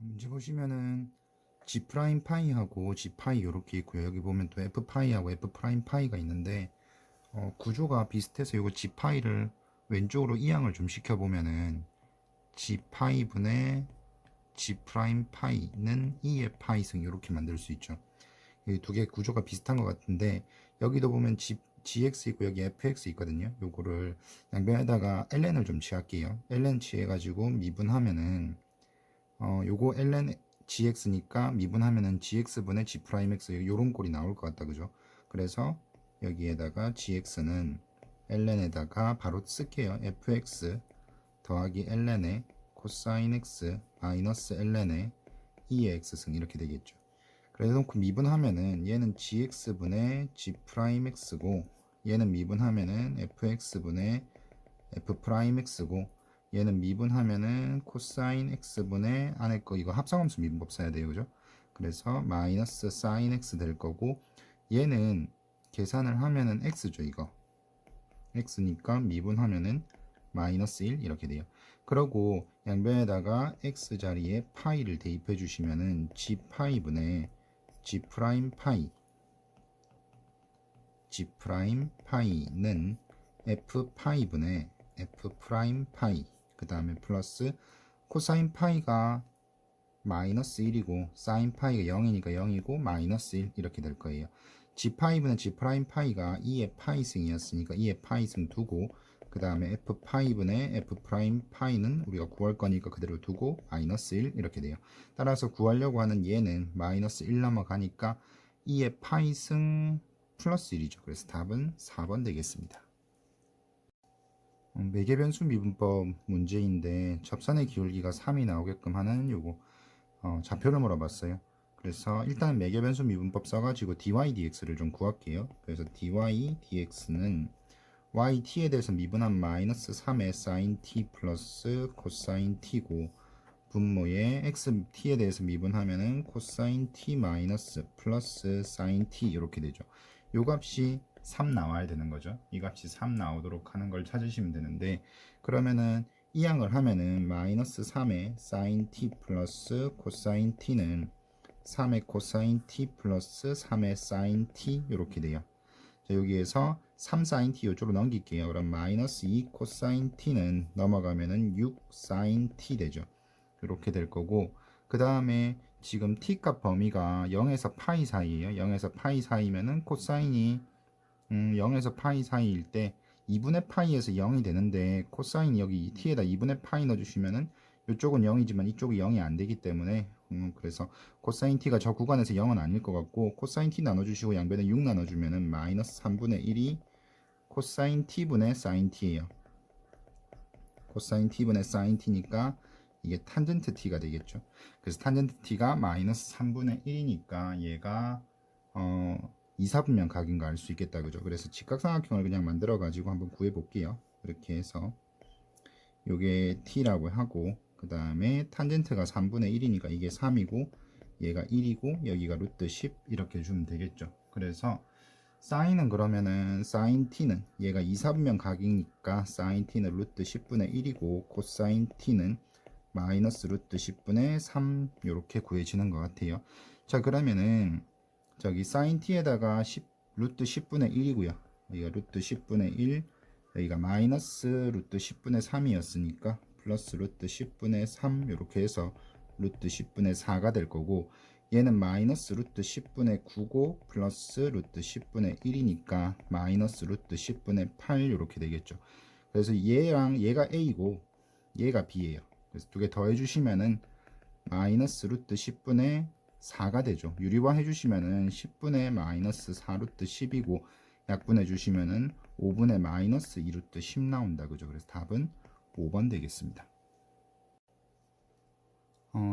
문제 보시면은 G 프라임 파이하고 G 파이 이렇게 있고요. 여기 보면 또 F 파이하고 F 프라임 파이가 있는데 구조가 비슷해서 이거 G 파이를 왼쪽으로 이항을 좀 시켜보면은 G 파이 분의 G 프라임 파이는 2의 파이승 이렇게 만들 수 있죠. 이 두 개 구조가 비슷한 것 같은데 여기도 보면 GX 있고 여기 FX 있거든요. 요거를 양변에다가 ln을 좀 취할게요. ln 취해가지고 미분하면은 요거 ln gx니까 미분하면은 gx분의 g 프라임 x 요런 꼴이 나올 것 같다 그죠? 그래서 여기에다가 gx는 ln에다가 바로 쓸게요. fx 더하기 ln의 코사인 x 마이너스 ln의 2의 x승 이렇게 되겠죠. 그래서 미분하면은 얘는 gx분의 g 프라임 x고 얘는 미분하면은 fx분의 f 프라임 x고 얘는 미분하면은 코사인 x분의 안에 거 이거 합성함수 미분법 써야 돼요 그죠? 그래서 마이너스 사인 x 될 거고 얘는 계산을 하면은 x죠 이거 x니까 미분하면은 마이너스 1 이렇게 돼요. 그러고 양변에다가 x 자리에 파이를 대입해 주시면은 g 파이분의 g 프라임 파이 g 프라임 파이는 f 파이분의 f 프라임 파이 그 다음에 플러스 코사인 파이가 마이너스 1이고 사인 파이가 0이니까 0이고 마이너스 1 이렇게 될 거예요. g 파이분의 g 프라임 파이가 2의 파이승이었으니까 2의 파이승 두고 그 다음에 f 파이분의 f 프라임 파이는 우리가 구할 거니까 그대로 두고 마이너스 1 이렇게 돼요. 따라서 구하려고 하는 얘는 마이너스 1 넘어가니까 2의 파이승 플러스 1이죠. 그래서 답은 4번 되겠습니다. 매개변수 미분법 문제인데 접선의 기울기가 3이 나오게끔 하는 요거 좌표를 물어봤어요. 그래서 일단 매개변수 미분법 써가지고 dy dx를 좀 구할게요. 그래서 dy dx는 yt에 대해서 미분한 마이너스 3의 sin t 플러스 코사인 t고 분모에 xt에 대해서 미분하면은 코사인 t 마이너스 플러스 sin t 이렇게 되죠. 요 값이 3 나와야 되는 거죠. 이 값이 3 나오도록 하는 걸 찾으시면 되는데 그러면은 이항을 하면은 마이너스 3의 sin t 플러스 코사인 t는 3의 코사인 t 플러스 3의 sin t 이렇게 돼요. 자, 여기에서 3 sin t 이쪽으로 넘길게요. 그럼 마이너스 2 코사인 t는 넘어가면은 6 sin t 되죠. 이렇게 될 거고 그 다음에 지금 t값 범위가 0에서 파이 사이에요. 0에서 파이 사이면은 코사인이 0에서 파이 사이일 때 2분의 파이에서 0이 되는데 코사인 여기 t에다 2분의 파이 넣어주시면은 이쪽은 0이지만 이쪽이 0이 안 되기 때문에 그래서 코사인 t가 저 구간에서 0은 아닐 것 같고 코사인 t 나눠주시고 양변에 6 나눠주면은 마이너스 3분의 1이 코사인 t분의 사인 t예요. 코사인 t분의 사인 t니까 이게 탄젠트 t가 되겠죠. 그래서 탄젠트 t가 마이너스 3분의 1이니까 얘가 2, 4분면 각인가 알 수 있겠다 그죠. 그래서 직각삼각형을 그냥 만들어 가지고 한번 구해 볼게요. 이렇게 해서 요게 t라고 하고 그 다음에 탄젠트가 3분의 1이니까 이게 3이고 얘가 1이고 여기가 루트 10 이렇게 주면 되겠죠. 그래서 사인은 그러면은 사인 t는 얘가 2, 4분면 각이니까 사인 t는 루트 10분의 1이고 코사인 t는 마이너스 루트 10분의 3 이렇게 구해지는 것 같아요. 자 그러면은 저기 사인 t에다가 루트 10분의 1이고요. 여기가 루트 10분의 1 여기가 마이너스 루트 10분의 3이었으니까 플러스 루트 10분의 3 이렇게 해서 루트 10분의 4가 될 거고 얘는 마이너스 루트 10분의 9고 플러스 루트 10분의 1이니까 마이너스 루트 10분의 8 이렇게 되겠죠. 그래서 얘랑 얘가 A고 얘가 B예요. 그래서 두 개 더해 주시면은 마이너스 루트 10분의 4가 되죠. 유리화 해주시면은 10분의 마이너스 4 루트 10이고 약분해 주시면은 5분의 마이너스 2 루트 10 나온다 그죠. 그래서 답은 5번 되겠습니다.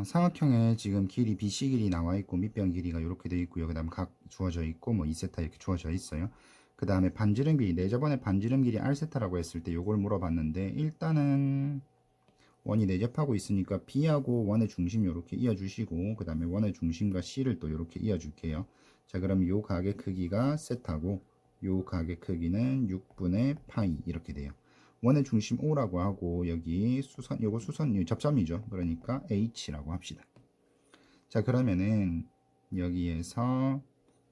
삼각형에 지금 길이 BC 길이 나와 있고 밑변 길이가 이렇게 되어 있고요. 그 다음 각 주어져 있고 뭐 2세타 이렇게 주어져 있어요. 그 다음에 반지름 길이 저번에 반지름 길이 R세타라고 했을 때 요걸 물어봤는데 일단은 원이 내접하고 있으니까 B하고 원의 중심 이렇게 이어주시고 그 다음에 원의 중심과 C를 또 이렇게 이어줄게요. 자 그럼 요 각의 크기가 세타고 요 각의 크기는 6분의 파이 이렇게 돼요. 원의 중심 O라고 하고 여기 수선 요거 수선 접점이죠. 그러니까 H라고 합시다. 자, 그러면은 여기에서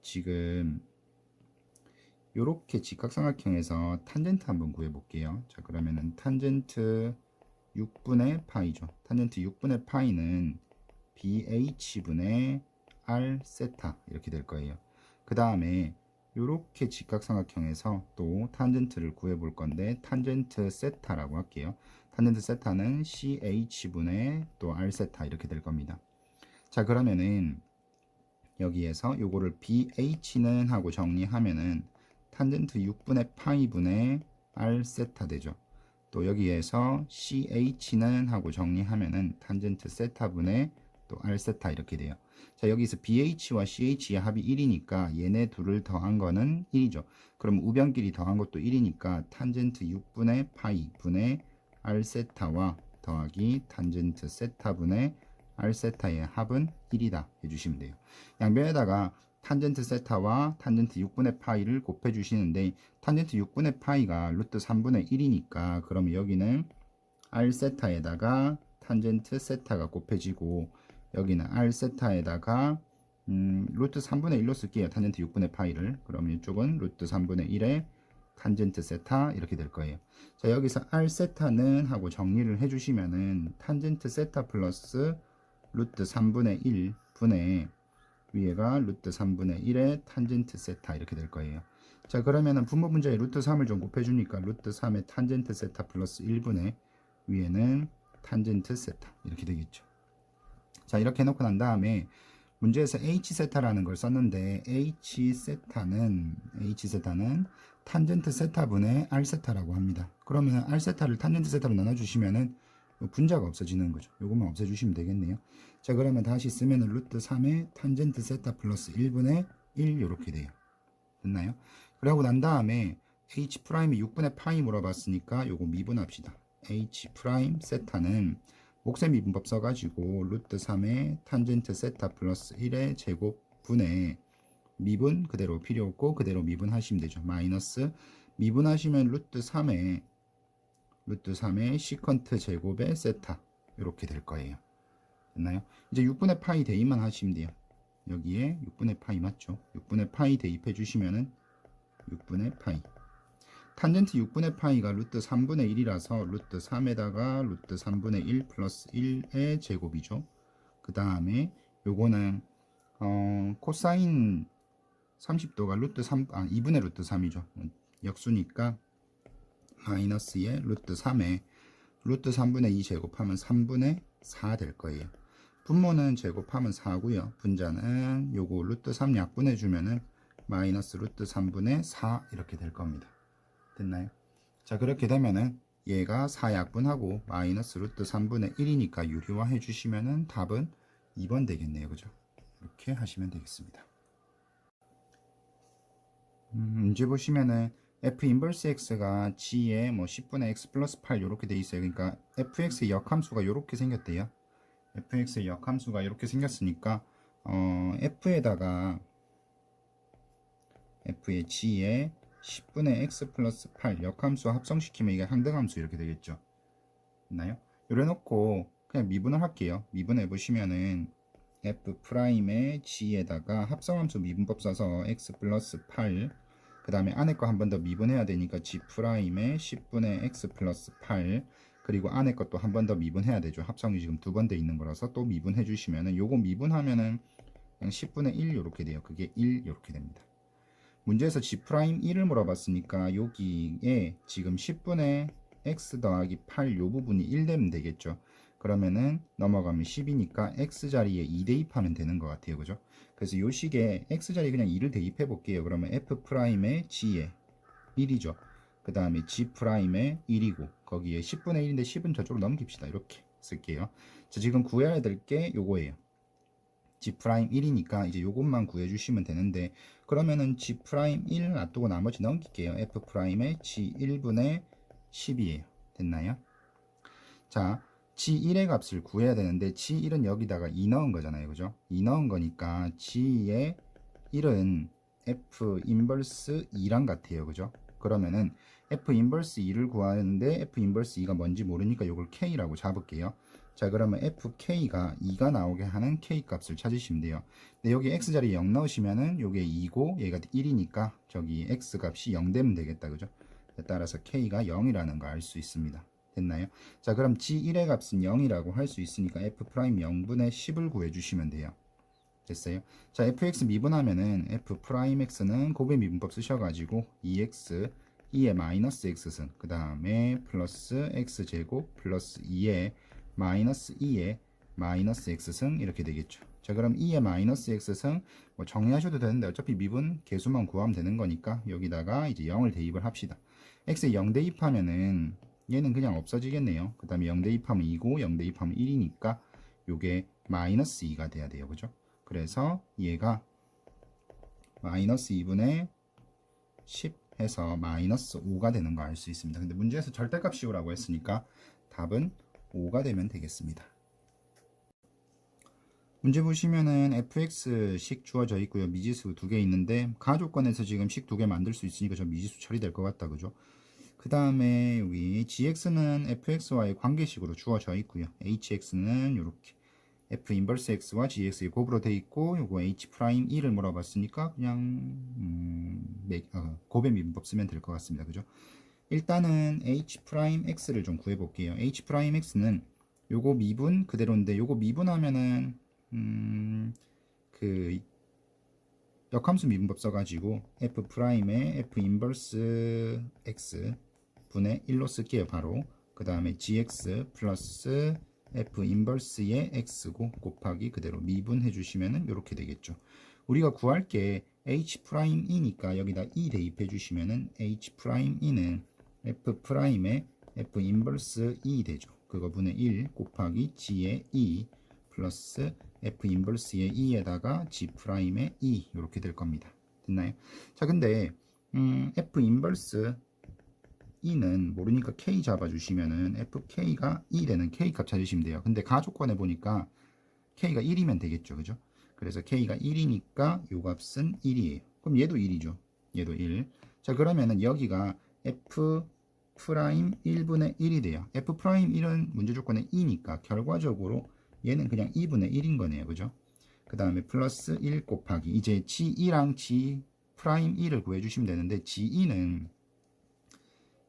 지금 요렇게 직각삼각형에서 탄젠트 한번 구해 볼게요. 자, 그러면은 탄젠트 6분의 파이죠. 탄젠트 6분의 파이는 BH분의 R 세타 이렇게 될 거예요. 그 다음에 요렇게 직각삼각형에서 또 탄젠트를 구해 볼 건데 탄젠트 세타라고 할게요. 탄젠트 세타는 CH분의 또 R 세타 이렇게 될 겁니다. 자, 그러면은 여기에서 요거를 BH는 하고 정리하면은 탄젠트 6분의 파이분의 R 세타 되죠. 또 여기에서 CH는 하고 정리하면은 탄젠트 세타분의 또 R 세타 이렇게 돼요. 자, 여기서 BH와 CH의 합이 1이니까 얘네 둘을 더한 거는 1이죠. 그럼 우변끼리 더한 것도 1이니까 탄젠트 6분의 파이 분의 R 세타와 더하기 탄젠트 세타분의 R 세타의 합은 1이다 해주시면 돼요. 양변에다가 탄젠트 세타와 탄젠트 6분의 파이를 곱해 주시는데 탄젠트 6분의 파이가 루트 3분의 1이니까 그럼 여기는 R 세타에다가 탄젠트 세타가 곱해지고 여기는 R 세타에다가 루트 3분의 1로 쓸게요. 탄젠트 6분의 파이를. 그럼 이쪽은 루트 3분의 1의 탄젠트 세타 이렇게 될 거예요. 자, 여기서 R 세타는 하고 정리를 해주시면은 탄젠트 세타 플러스 루트 3분의 1 분의 위에가 루트 3분의 1의 탄젠트 세타 이렇게 될 거예요. 자, 그러면은 분모 분자에 루트 3을 좀 곱해주니까 루트 3의 탄젠트 세타 플러스 1분의 위에는 탄젠트 세타 이렇게 되겠죠. 자, 이렇게 해놓고 난 다음에 문제에서 H세타라는 걸 썼는데 H세타는 탄젠트 세타분의 R세타라고 합니다. 그러면 R세타를 탄젠트 세타로 나눠주시면은 분자가 없어지는 거죠. 요것만 없애주시면 되겠네요. 자, 그러면 다시 쓰면은 루트 3의 탄젠트 세타 플러스 1분의 1 이렇게 돼요. 됐나요? 그러고 난 다음에 H 프라임이 6분의 파이 물어봤으니까 요거 미분합시다. H 프라임 세타는 목세 미분법 써가지고 루트 3의 탄젠트 세타 플러스 1의 제곱분의 미분 그대로 필요 없고 그대로 미분하시면 되죠. 마이너스 미분하시면 루트 3의 시컨트 제곱의 세타 이렇게 될 거예요. 됐나요? 이제 6분의 파이 대입만 하시면 돼요. 여기에 6분의 파이 맞죠? 6분의 파이 대입해 주시면은 6분의 파이 탄젠트 6분의 파이가 루트 3분의 1이라서 루트 3에다가 루트 3분의 1 플러스 1의 제곱이죠. 그 다음에 요거는 코사인 30도가 루트 3, 2분의 루트 3이죠. 역수니까 마이너스의 루트 3에 루트 3분의 2 제곱하면 3분의 4 될 거예요. 분모는 제곱하면 4고요. 분자는 요거 루트 3 약분해 주면은 마이너스 루트 3분의 4 이렇게 될 겁니다. 됐나요? 자, 그렇게 되면은 얘가 4약분하고 마이너스 루트 3분의 1이니까 유리화 해주시면은 답은 2번 되겠네요. 그죠? 이렇게 하시면 되겠습니다. 문제 보시면은 f 인버스 x가 g에 뭐 10분의 x 플러스 8 이렇게 돼 있어요. 그러니까 fx의 역함수가 이렇게 생겼대요. fx의 역함수가 이렇게 생겼으니까 f에다가 f의 g에 10분의 x 플러스 8 역함수 합성시키면 이게 항등함수 이렇게 되겠죠. 있나요? 요래 놓고 그냥 미분을 할게요. 미분해 보시면은 f'의 g에다가 합성함수 미분법 써서 x 플러스 8 그 다음에 안에 거 한 번 더 미분해야 되니까 g'의 10분의 x 플러스 8 그리고 안에 것도 한 번 더 미분해야 되죠. 합성이 지금 두 번 돼 있는 거라서 또 미분해 주시면은 요거 미분하면은 그냥 10분의 1 요렇게 돼요. 그게 1 요렇게 됩니다. 문제에서 g'1을 물어봤으니까 여기에 지금 10분의 x 더하기 8 요 부분이 1 되면 되겠죠. 그러면은 넘어가면 10이니까 x자리에 2 대입하면 되는 것 같아요. 그죠? 그래서 요 식에 x자리에 그냥 2를 대입해 볼게요. 그러면 f'의 g에 1이죠. 그 다음에 g'의 1이고 거기에 10분의 1인데 10은 저쪽으로 넘깁시다. 이렇게 쓸게요. 자, 지금 구해야 될 게 요거예요. g'1이니까 이제 요것만 구해주시면 되는데 그러면은 g'1 놔두고 나머지 넘길게요. f'의 g1분의 10이에요. 됐나요? 자, g1의 값을 구해야 되는데 g1은 여기다가 2 넣은 거잖아요. 그죠? 2 넣은 거니까 g의 1은 f 인버스 2랑 같아요. 그죠? 그러면은 f 인버스 2를 구하는데 f 인버스 2가 뭔지 모르니까 요걸 k라고 잡을게요. 자, 그러면 fk가 2가 나오게 하는 k 값을 찾으시면 돼요. 근데 여기 x자리에 0 넣으시면은 요게 2고 얘가 1이니까 저기 x 값이 0 되면 되겠다. 그죠? 따라서 k가 0이라는 거 알 수 있습니다. 됐나요? 자, 그럼 g1의 값은 0이라고 할 수 있으니까 f' 0분의 10을 구해 주시면 돼요. 됐어요? 자, fx 미분하면은 f'x는 곱의 미분법 쓰셔가지고 2x 2의 마이너스 x승, 그 다음에 플러스 x제곱 플러스 2의 마이너스 2의 마이너스 x승 이렇게 되겠죠. 자, 그럼 2의 마이너스 x승 뭐 정리하셔도 되는데 어차피 미분 개수만 구하면 되는 거니까 여기다가 이제 0을 대입을 합시다. x에 0 대입하면은 얘는 그냥 없어지겠네요. 그 다음에 0 대입하면 2고 0 대입하면 1이니까 요게 마이너스 2가 돼야 돼요. 그죠? 그래서 얘가 마이너스 2분의 10 해서 마이너스 5가 되는 거 알 수 있습니다. 근데 문제에서 절대값 씌우라고 했으니까 답은 5가 되면 되겠습니다. 문제 보시면은 fx식 주어져 있고요. 미지수 2개 있는데 가조건에서 지금 식 2개 만들 수 있으니까 저 미지수 처리될 것 같다. 그죠? 그 다음에 여기 gx는 fx와의 관계식으로 주어져 있고요. hx는 이렇게 f 인버스 x와 gx의 곱으로 돼 있고 요거 h 프라임 2를 물어봤으니까 그냥 곱의 미분법 쓰면 될 것 같습니다. 그죠? 일단은 h 프라임 x를 좀 구해 볼게요. h 프라임 x는 요거 미분 그대로인데 요거 미분하면은 그 역함수 미분법 써가지고 f 프라임의 f 인버스 x 분의 1로 쓸게요. 바로 그 다음에 gx 플러스 f 인버스의 x고 곱하기 그대로 미분해 주시면은 이렇게 되겠죠. 우리가 구할 게 h 프라임 2니까 여기다 2 대입해 주시면은 h 프라임 2는 f 프라임의 f 인버스 2 되죠. 그거 분의 1 곱하기 g의 2 플러스 f 인버스의 2에다가 g 프라임의 2 이렇게 될 겁니다. 됐나요? 자, 근데 f 인버스 2는 모르니까 k 잡아주시면은 fk가 2 되는 k 값 찾으시면 돼요. 근데 가조건에 보니까 k가 1이면 되겠죠. 그죠? 그래서 k가 1이니까 요 값은 1이에요. 그럼 얘도 1이죠. 얘도 1. 자, 그러면은 여기가 f 프라임 1분의 1이 돼요. f 프라임 1은 문제 조건에 2니까 결과적으로 얘는 그냥 2분의 1인 거네요. 그죠? 그 다음에 플러스 1 곱하기 이제 g2랑 g 프라임 2를 구해주시면 되는데 g2는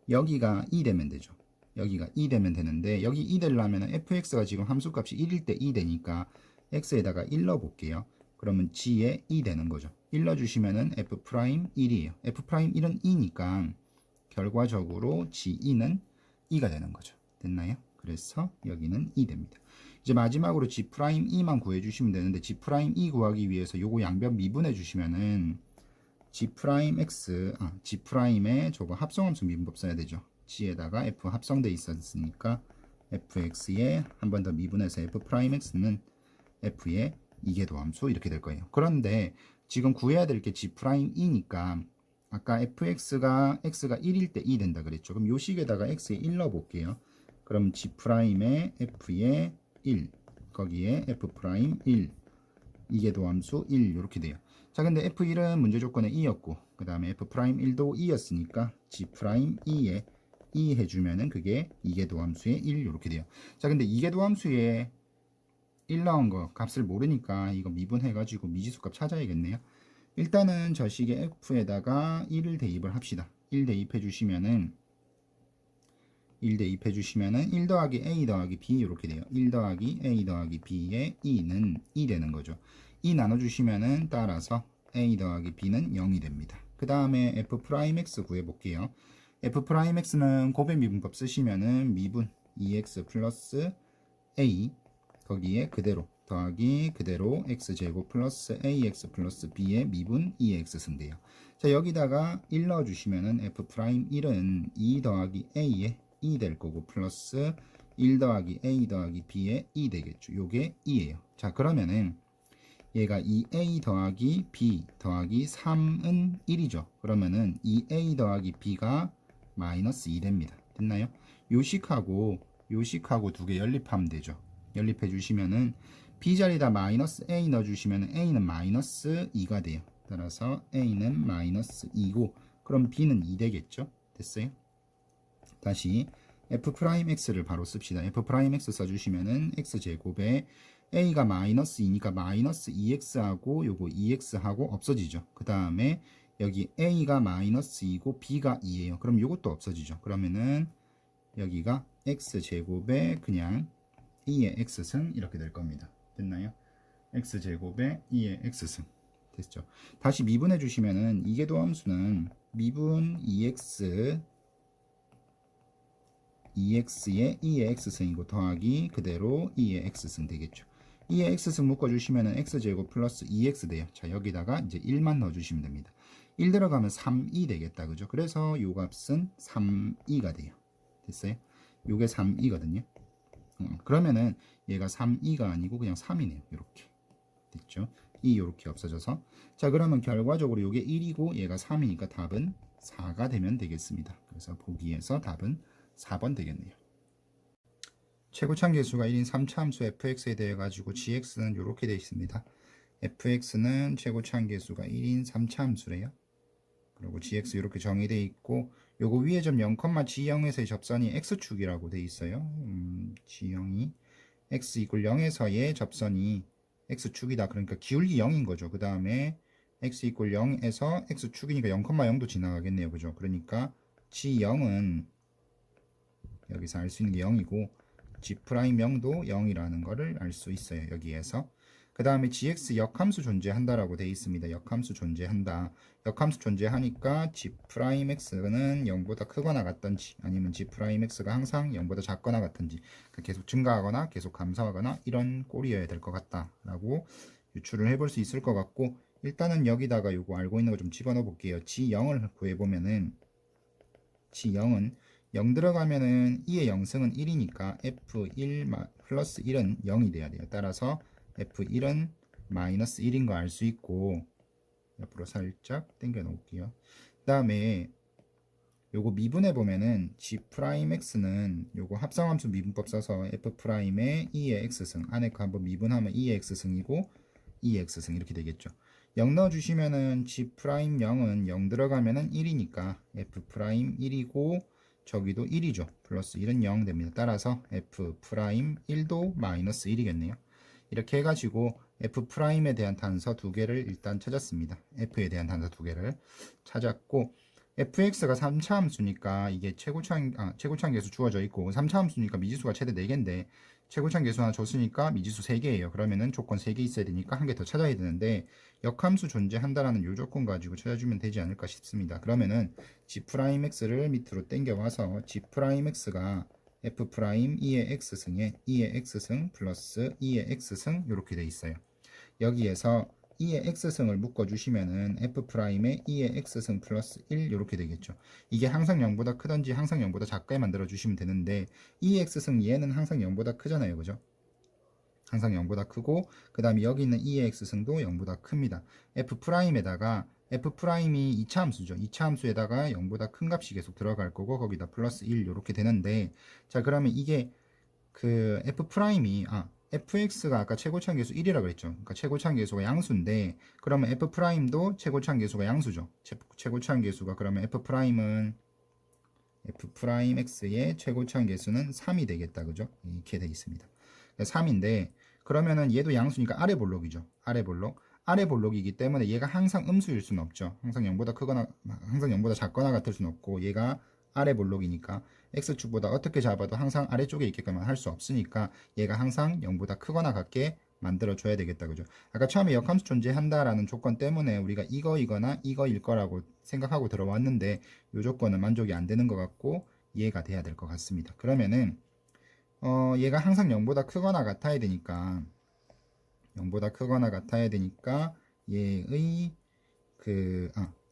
여기가 2 되면 되죠. 여기가 2 되면 되는데 여기 2 되려면 fx가 지금 함수값이 1일 때 2 되니까 x에다가 1 넣어 볼게요. 그러면 g에 2 되는 거죠. 1 넣어 주시면은 f 프라임 1이에요. f 프라임 1은 2니까 결과적으로 g2는 2가 되는 거죠. 됐나요? 그래서 여기는 2 됩니다. 이제 마지막으로 g 프라임 2만 구해 주시면 되는데 g 프라임 2 구하기 위해서 요거 양변 미분해 주시면은 g 프라임 x g 프라임의 저거 합성함수 미분법 써야 되죠. g에다가 f 합성돼 있었으니까 fx에 한 번 더 미분해서 f 프라임 x는 f의 이계도함수 이렇게 될 거예요. 그런데 지금 구해야 될 게 g 프라임 2니까 아까 fx가 x가 1일 때 2 된다 그랬죠. 그럼 요 식에다가 x에 1 넣어 볼게요. 그럼 g 프라임의 f의 1 거기에 f 프라임 1 이계도함수 1 이렇게 돼요. 자, 근데 f1은 문제 조건에 2였고 그 다음에 f'1도 2였으니까 g'2에 2 해주면은 그게 이계도함수의 1 이렇게 돼요. 자, 근데 이계도함수에 1 나온 거 값을 모르니까 이거 미분해가지고 미지수 값 찾아야겠네요. 일단은 저 식의 f에다가 1을 대입을 합시다. 1 대입해 주시면은 1 더하기 a 더하기 b 이렇게 돼요. 1 더하기 a 더하기 b의 2는 2 되는 거죠. 2 나눠주시면은 따라서 a 더하기 b는 0이 됩니다. 그 다음에 f'x 구해볼게요. f'x는 곱의 미분법 쓰시면은 미분 2x 플러스 a 거기에 그대로 더하기 그대로 x제곱 플러스 ax 플러스 b의 미분 2x승 돼요. 자, 여기다가 1 넣어주시면은 f'1은 2 더하기 a에 2 될 거고 플러스 1 더하기 a 더하기 b에 2 되겠죠. 요게 2예요. 자, 그러면은 얘가 2a 더하기 b 더하기 3은 1이죠. 그러면은 2a 더하기 b가 마이너스 2 됩니다. 됐나요? 요식하고 두 개 연립하면 되죠. 연립해 주시면은 b 자리에다 마이너스 a 넣어 주시면은 a는 마이너스 2가 돼요. 따라서 a는 마이너스 2고 그럼 b는 2 되겠죠. 됐어요? 다시 f'x를 바로 씁시다. f'x 써주시면은 x제곱에 a가 마이너스 2니까 마이너스 2x하고 요거 2x하고 없어지죠. 그 다음에 여기 a가 마이너스 2고 b가 2예요. 그럼 요것도 없어지죠. 그러면은 여기가 x제곱에 그냥 2의 x승 이렇게 될 겁니다. 됐나요? x제곱에 2의 x승 됐죠. 다시 미분해 주시면은 이계도함수는 미분 2x의 2의 x승이고 더하기 그대로 2의 x승 되겠죠. 2의 x승 묶어주시면은 x제곱 플러스 2x 돼요. 자, 여기다가 이제 1만 넣어주시면 됩니다. 1 들어가면 3이 되겠다. 그죠? 그래서 요 값은 3이가 돼요. 됐어요? 요게 3이거든요. 그러면은 얘가 3이가 아니고 그냥 3이네요. 이렇게. 됐죠? 이 요렇게 없어져서. 자, 그러면 결과적으로 요게 1이고 얘가 3이니까 답은 4가 되면 되겠습니다. 그래서 보기에서 답은 4번 되겠네요. 최고참 계수가 1인 3차 함수 fx에 대해 가지고 gx는 이렇게 되어 있습니다. fx는 최고참 계수가 1인 3차 함수래요. 그리고 gx 이렇게 정의되어 있고 요거 위에 점 0,g0에서의 접선이 x축이라고 되어 있어요. g0이 x 이퀄 0에서의 접선이 x축이다. 그러니까 기울기 0인 거죠. 그 다음에 x 이퀄 0에서 x축이니까 0,0도 지나가겠네요. 그죠? 그러니까 g0은 여기서 알 수 있는 게 0이고 G'0도 0이라는 거를 알 수 있어요. 여기에서. 그 다음에 gx 역함수 존재한다라고 되어 있습니다. 역함수 존재한다. 역함수 존재하니까 G'X는 0보다 크거나 같던지 아니면 G'X가 항상 0보다 작거나 같던지 계속 증가하거나 계속 감소하거나 이런 꼴이어야 될 것 같다라고 유추를 해볼 수 있을 것 같고 일단은 여기다가 요거 알고 있는 거 좀 집어넣어 볼게요. G0을 구해보면은 G0은 0 들어가면은 2의 0승은 1이니까 F1 플러스 1은 0이 돼야 돼요. 따라서 F1은 마이너스 1인 거 알 수 있고 옆으로 살짝 당겨 놓을게요. 그 다음에 요거 미분해 보면은 G'X는 요거 합성함수 미분법 써서 F'의 2의 X승 안에 거 한번 미분하면 2의 X승이고 2의 X승 이렇게 되겠죠. 0 넣어주시면은 G'0은 0 들어가면은 1이니까 F'1이고 저기도 1이죠. 플러스 1은 0 됩니다. 따라서 F'1도 마이너스 1이겠네요. 이렇게 해가지고 F'에 대한 단서 두 개를 일단 찾았습니다. F에 대한 단서 두 개를 찾았고 fx가 3차 함수니까 이게 최고차항 계수 주어져 있고 3차 함수니까 미지수가 최대 4개인데 최고차항 계수 하나 줬으니까 미지수 3개예요. 그러면은 조건 3개 있어야 되니까 한 개 더 찾아야 되는데 역함수 존재한다라는 요 조건 가지고 찾아주면 되지 않을까 싶습니다. 그러면은 G'X를 밑으로 당겨와서 G'X가 F' 2의 X승에 2의 X승 플러스 2의 X승 이렇게 돼 있어요. 여기에서 2의 x승을 묶어주시면은 F'의 2의 x승 플러스 1 이렇게 되겠죠. 이게 항상 0보다 크던지 항상 0보다 작게 만들어주시면 되는데 2의 x승 얘는 항상 0보다 크잖아요. 그죠? 항상 0보다 크고 그 다음에 여기 있는 2의 x승도 0보다 큽니다. F'에다가 F'이 2차 함수죠. 2차 함수에다가 0보다 큰 값이 계속 들어갈 거고 거기다 플러스 1 이렇게 되는데 자 그러면 이게 그 F'이 fx가 아까 최고차항 계수 1이라고 그랬죠. 그러니까 최고차항 계수가 양수인데 그러면 F'도 최고차항 계수가 양수죠. 최고차항 계수가 그러면 F'은 F'x의 최고차항 계수는 3이 되겠다. 그죠? 이렇게 되어 있습니다. 3인데 그러면은 얘도 양수니까 아래 볼록이죠. 아래 볼록. 아래 볼록이기 때문에 얘가 항상 음수일 수는 없죠. 항상 0보다 크거나 항상 0보다 작거나 같을 수는 없고 얘가 아래 볼록이니까 x축보다 어떻게 잡아도 항상 아래쪽에 있게끔 할 수 없으니까 얘가 항상 0보다 크거나 같게 만들어 줘야 되겠다. 그죠? 아까 처음에 역함수 존재한다라는 조건 때문에 우리가 이거이거나 이거일 거라고 생각하고 들어왔는데 이 조건은 만족이 안 되는 것 같고 이해가 돼야 될 것 같습니다. 그러면은 얘가 항상 0보다 크거나 같아야 되니까 0보다 크거나 같아야 되니까 얘의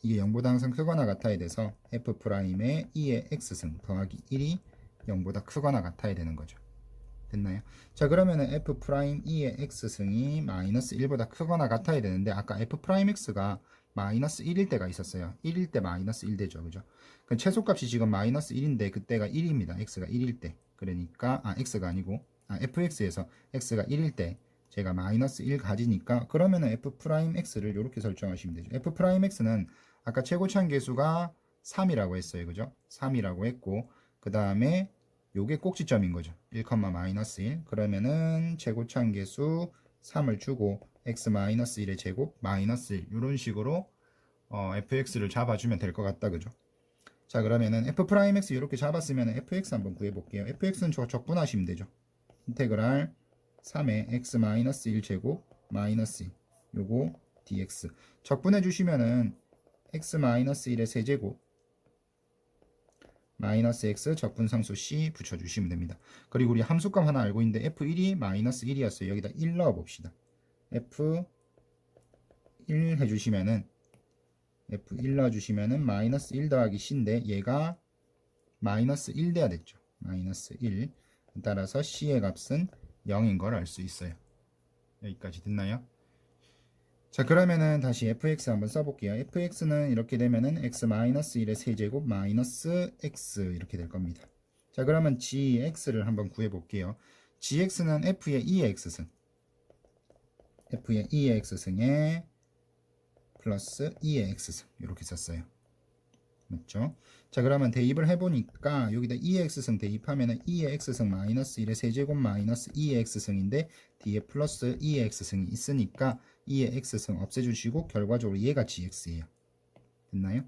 이게 0보다 항상 크거나 같아야 돼서 F'의 2의 x승 더하기 1이 0보다 크거나 같아야 되는 거죠. 됐나요? 자 그러면은 F'의 x승이 마이너스 1보다 크거나 같아야 되는데 아까 F'x가 마이너스 1일 때가 있었어요. 1일 때 마이너스 1 되죠. 그죠? 그럼 최소값이 지금 마이너스 1인데 그때가 1입니다. x가 1일 때. 그러니까 x가 아니고 fx에서 x가 1일 때 제가 마이너스 1 가지니까 그러면은 F'x를 이렇게 설정하시면 되죠. F'x는 아까 최고차항 계수가 3이라고 했어요. 그죠? 3이라고 했고 그 다음에 요게 꼭지점인 거죠. 1, 마이너스 1. 그러면은 최고차항계수 3을 주고 x 마이너스 1의 제곱 마이너스 1 이런 식으로 fx를 잡아주면 될 것 같다. 그죠? 자, 그러면은 f'x 이렇게 잡았으면 fx 한번 구해볼게요. fx는 적분하시면 되죠. 인테그랄 3의 x 마이너스 1 제곱 마이너스 1 요거 dx 적분해 주시면은 x 마이너스 1의 세제곱 마이너스 x 적분상수 c 붙여주시면 됩니다. 그리고 우리 함수값 하나 알고 있는데 f1이 마이너스 1이었어요. 여기다 1 넣어봅시다. f1 해주시면은 f1 넣어주시면은 마이너스 1 더하기 c인데 얘가 마이너스 1 돼야 됐죠. 마이너스 1. 따라서 c의 값은 0인 걸 알 수 있어요. 여기까지 됐나요? 자, 그러면은 다시 fx 한번 써볼게요. fx는 이렇게 되면은 x 마이너스 1의 세제곱 마이너스 x 이렇게 될 겁니다. 자, 그러면 gx를 한번 구해볼게요. gx는 f의 2의 x승, f의 2의 x승에 플러스 2의 x승 이렇게 썼어요. 맞죠? 자, 그러면 대입을 해보니까 여기다 2의 x승 대입하면은 2의 x승 마이너스 1의 세제곱 마이너스 2의 x승인데 뒤에 플러스 2의 x승이 있으니까 2의 x승 없애주시고 결과적으로 얘가 gx예요. 됐나요?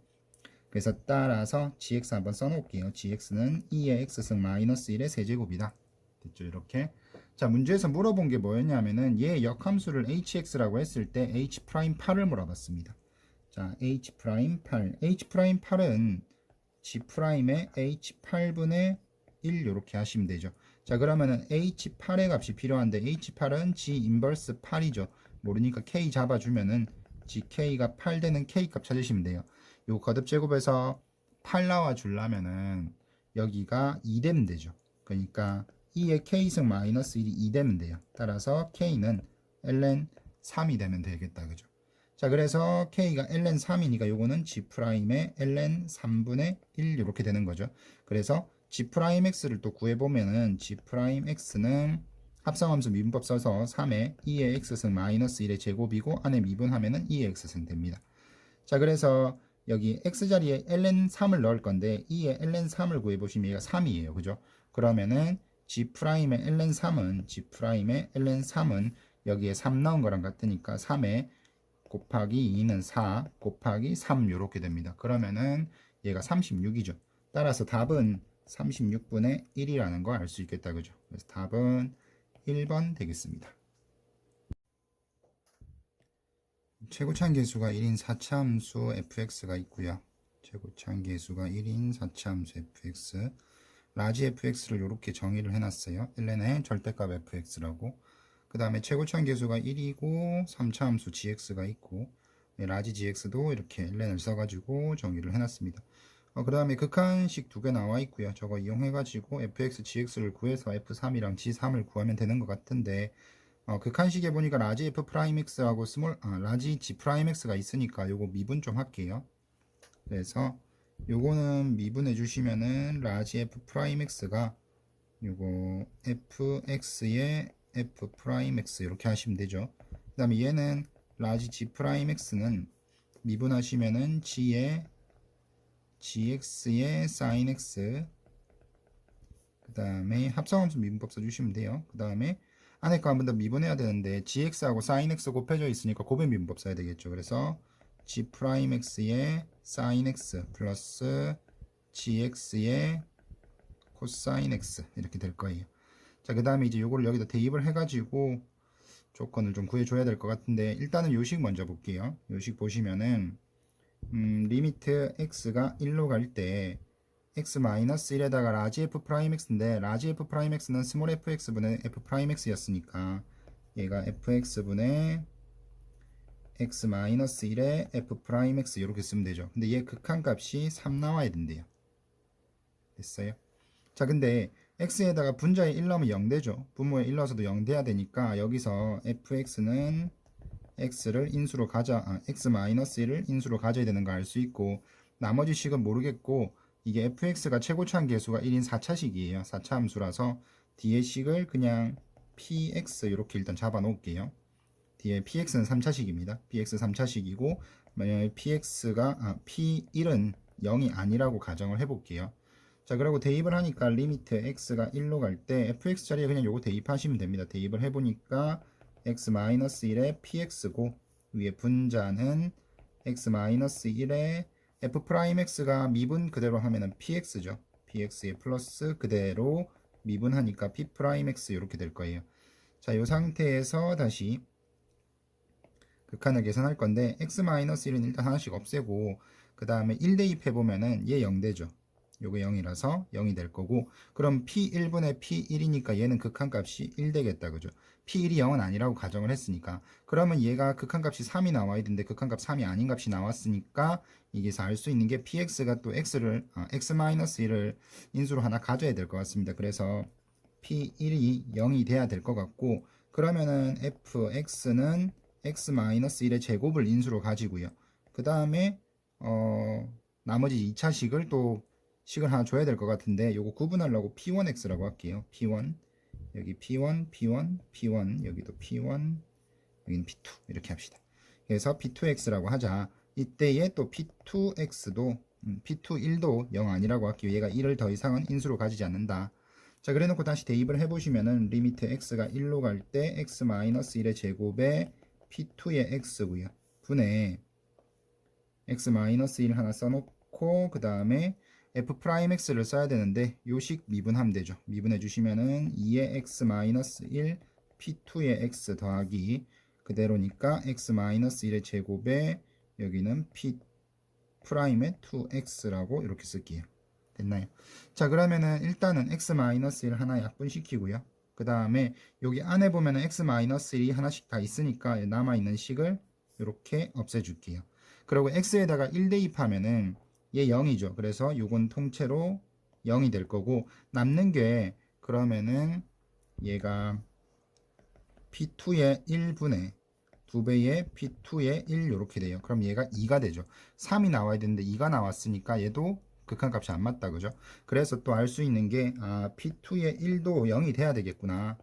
그래서 따라서 gx 한번 써놓을게요. gx는 2의 x승 마이너스 1의 세제곱이다. 됐죠? 이렇게. 자, 문제에서 물어본 게 뭐였냐면은 얘 역함수를 hx라고 했을 때 h'8을 물어봤습니다. 자, h'8. h'8은 g'의 h8분의 1 이렇게 하시면 되죠. 자, 그러면은 h8의 값이 필요한데 h8은 g 인버스 8이죠. 모르니까 k 잡아주면은 gk가 8 되는 k 값 찾으시면 돼요. 요 거듭 제곱에서 8 나와 주려면은 여기가 2 되면 되죠. 그러니까 2의 k승 마이너스 1이 2 되면 돼요. 따라서 k는 ln 3이 되면 되겠다. 그죠? 자, 그래서 k가 ln 3이니까 요거는 g'의 ln 3분의 1 이렇게 되는 거죠. 그래서 g'x를 또 구해보면은 g'x는 합성함수 미분법 써서 3의 2의 x승 마이너스 1의 제곱이고 안에 미분하면은 2의 x승 됩니다. 자, 그래서 여기 x자리에 ln 3을 넣을 건데 2의 ln 3을 구해보시면 얘가 3이에요. 그죠? 그러면은 g'의 ln 3은 여기에 3 넣은 거랑 같으니까 3의 곱하기 2는 4 곱하기 3 이렇게 됩니다. 그러면은 얘가 36이죠. 따라서 답은 36분의 1이라는 거 알 수 있겠다. 그죠? 그래서 답은 1번 되겠습니다. 최고차항계수가 1인 4차함수 fx가 있고요. 최고차항계수가 1인 4차함수 fx 라지 fx를 이렇게 정의를 해놨어요. ln의 절대값 fx라고. 그 다음에 최고차항계수가 1이고 3차함수 gx가 있고 라지 gx도 이렇게 ln을 써가지고 정의를 해놨습니다. 그 다음에 극한식 두 개 나와 있고요. 저거 이용해가지고 fx gx를 구해서 f3이랑 g3을 구하면 되는 것 같은데 극한식에 보니까 라지 f'x하고 라지 g'x가 있으니까 요거 미분 좀 할게요. 그래서 요거는 미분해 주시면은 라지 f'x가 요거 fx의 f'x 이렇게 하시면 되죠. 그 다음에 얘는 라지 g'x는 미분하시면은 gx의 sin x 그 다음에 합성함수 미분법 써주시면 돼요. 그 다음에 안에 거 한 번 더 미분해야 되는데 gx하고 sin x 곱해져 있으니까 곱의 미분법 써야 되겠죠. 그래서 g'x의 sin x 플러스 gx의 cosine x 이렇게 될 거예요. 자, 그 다음에 이제 요거를 여기다 대입을 해가지고 조건을 좀 구해줘야 될 것 같은데 일단은 요식 먼저 볼게요. 요식 보시면은 리미트 x가 1로 갈 때 x-1에다가 라지 f'x인데 라지 f'x는 스몰 fx분의 f'x였으니까 얘가 fx분의 x-1의 f'x 이렇게 쓰면 되죠. 근데 얘 극한값이 3 나와야 된대요. 됐어요? 자, 근데 x에다가 분자에 1 넣으면 0 되죠. 분모에 1 넣어서도 0 돼야 되니까 여기서 fx는 x를 인수로 x-1을 인수로 가져야 되는 거 알 수 있고 나머지 식은 모르겠고 이게 fx가 최고차항 계수가 1인 4차식이에요. 4차 함수라서 뒤에 식을 그냥 px 이렇게 일단 잡아 놓을게요. 뒤에 px는 3차식입니다. px 3차식이고 만약에 p1은 0이 아니라고 가정을 해볼게요. 자, 그리고 대입을 하니까 리미트 x가 1로 갈 때 fx 자리에 그냥 요거 대입하시면 됩니다. 대입을 해보니까 x-1의 px고 위에 분자는 x-1의 f'x가 미분 그대로 하면은 px죠. px에 플러스 그대로 미분하니까 p'x 이렇게 될 거예요. 자, 이 상태에서 다시 극한을 계산할 건데 x-1은 일단 하나씩 없애고 그 다음에 1 대입해보면은 얘 0되죠. 요게 0이라서 0이 될 거고, 그럼 P1분의 P1이니까 얘는 극한값이 1 되겠다, 그죠? P1이 0은 아니라고 가정을 했으니까, 그러면 얘가 극한값이 3이 나와야 되는데 극한값 3이 아닌 값이 나왔으니까 여기서 알 수 있는 게 Px가 또 X-1을 인수로 하나 가져야 될 것 같습니다. 그래서 P1이 0이 돼야 될 것 같고, 그러면은 fx는 x-1의 제곱을 인수로 가지고요. 그 다음에 나머지 2차식을 또 식을 하나 줘야 될 것 같은데, 요거 구분하려고 p1x라고 할게요. p1 여기 p1 p1 p1 여기도 p1 여기는 p2 이렇게 합시다. 그래서 p2x라고 하자. 이때에 또 p2x도 p2 1도 0 아니라고 할게요. 얘가 1을 더 이상은 인수로 가지지 않는다. 자, 그래 놓고 다시 대입을 해보시면은 리미트 x가 1로 갈 때 x-1의 제곱에 p2의 x고요. 분의 x-1 하나 써놓고 그 다음에 f'x를 써야 되는데 요식 미분하면 되죠. 미분해 주시면은 2의 x-1 p2의 x 더하기 그대로니까 x-1의 제곱에 여기는 p''의 2x라고 이렇게 쓸게요. 됐나요? 자, 그러면은 일단은 x-1 하나 약분시키고요. 그 다음에 여기 안에 보면은 x-1이 하나씩 다 있으니까 남아있는 식을 이렇게 없애줄게요. 그리고 x에다가 1 대입하면은 얘 0이죠. 그래서 요건 통째로 0이 될 거고, 남는 게 그러면은 얘가 p2의 1분의 2배의 p2의 1 이렇게 돼요. 그럼 얘가 2가 되죠. 3이 나와야 되는데 2가 나왔으니까 얘도 극한값이 안 맞다, 그죠? 그래서 또 알 수 있는 게 p2의 1도 0이 돼야 되겠구나.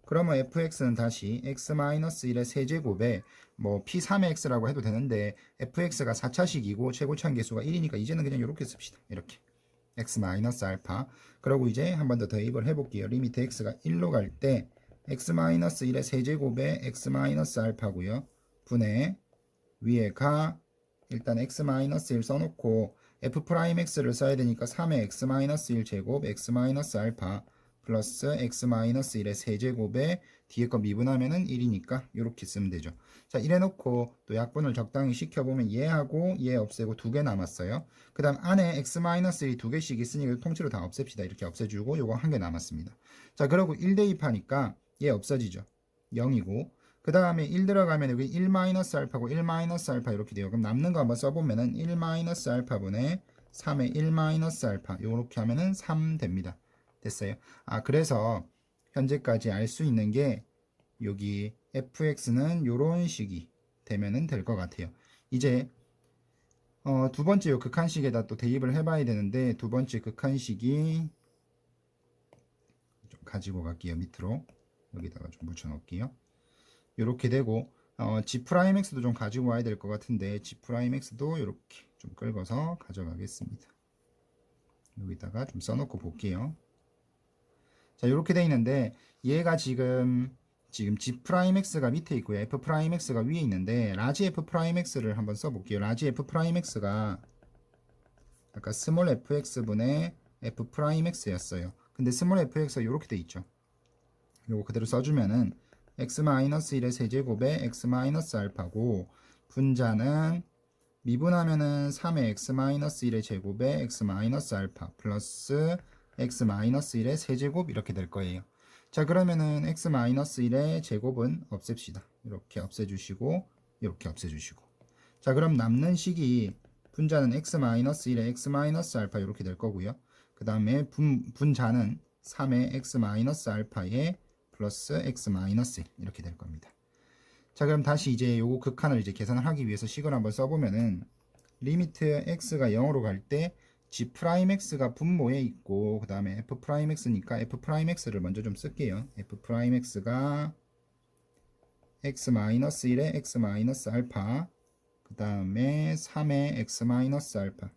그러면 fx는 다시 x-1의 세제곱에 뭐 p3의 x라고 해도 되는데 fx가 4차식이고 최고차항 계수가 1이니까 이제는 그냥 이렇게 씁시다. 이렇게 x-알파. 그리고 이제 한 번 더 대입을 해볼게요. 리미트 x가 1로 갈 때 x-1의 세제곱에 x-알파고요. 분의 위에가 일단 x-1 써놓고 f'x를 써야 되니까 3의 x-1 제곱 x-알파 플러스 x-1의 세제곱에 뒤에 거 미분하면은 1이니까 이렇게 쓰면 되죠. 자, 이래 놓고 또 약분을 적당히 시켜보면 얘하고 얘 없애고 2개 남았어요. 그 다음 안에 x-1이 2개씩 있으니까 통째로 다 없앱시다. 이렇게 없애주고 요거 1개 남았습니다. 자, 그러고 1 대입하니까 얘 없어지죠. 0이고 그 다음에 1 들어가면 여기 1-알파고 1-알파 이렇게 돼요. 그럼 남는 거 한번 써보면은 1-알파분의 3의 1-알파 요렇게 하면은 3 됩니다. 됐어요. 그래서 현재까지 알 수 있는 게 여기 fx는 요런 식이 되면은 될 것 같아요. 이제 두 번째 요 극한식에다 또 대입을 해봐야 되는데, 두 번째 극한식이 좀 가지고 갈게요. 밑으로 여기다가 좀 붙여 놓을게요. 이렇게 되고 G'X도 좀 가지고 와야 될 것 같은데 G'X도 이렇게 좀 긁어서 가져가겠습니다. 여기다가 좀 써놓고 볼게요. 자, 이렇게 돼 있는데 얘가 지금 G'X가 밑에 있고요. F'X가 위에 있는데 라지 F'X를 한번 써볼게요. 라지 F'X가 아까 스몰 fx분의 F'X였어요. 근데 스몰 fx가 이렇게 돼 있죠. 요거 그대로 써주면은 x-1의 세제곱에 x-알파고 분자는 미분하면은 3의 x-1의 제곱에 x-알파 플러스 x-1의 세제곱 이렇게 될 거예요. 자, 그러면은 x-1의 제곱은 없앱시다. 이렇게 없애주시고 이렇게 없애주시고. 자, 그럼 남는 식이 분자는 x-1의 x-알파 이렇게 될 거고요. 그 다음에 분자는 3의 x-알파의 플러스 x-1 이렇게 될 겁니다. 자, 그럼 다시 이제 요거 극한을 이제 계산을 하기 위해서 식을 한번 써보면은 리미트 x가 0으로 갈 때 G'X가 분모에 있고 그 다음에 F'X니까 F'X를 먼저 좀 쓸게요. F'X가 x-1의 x-알파 그 다음에 3의 x-알파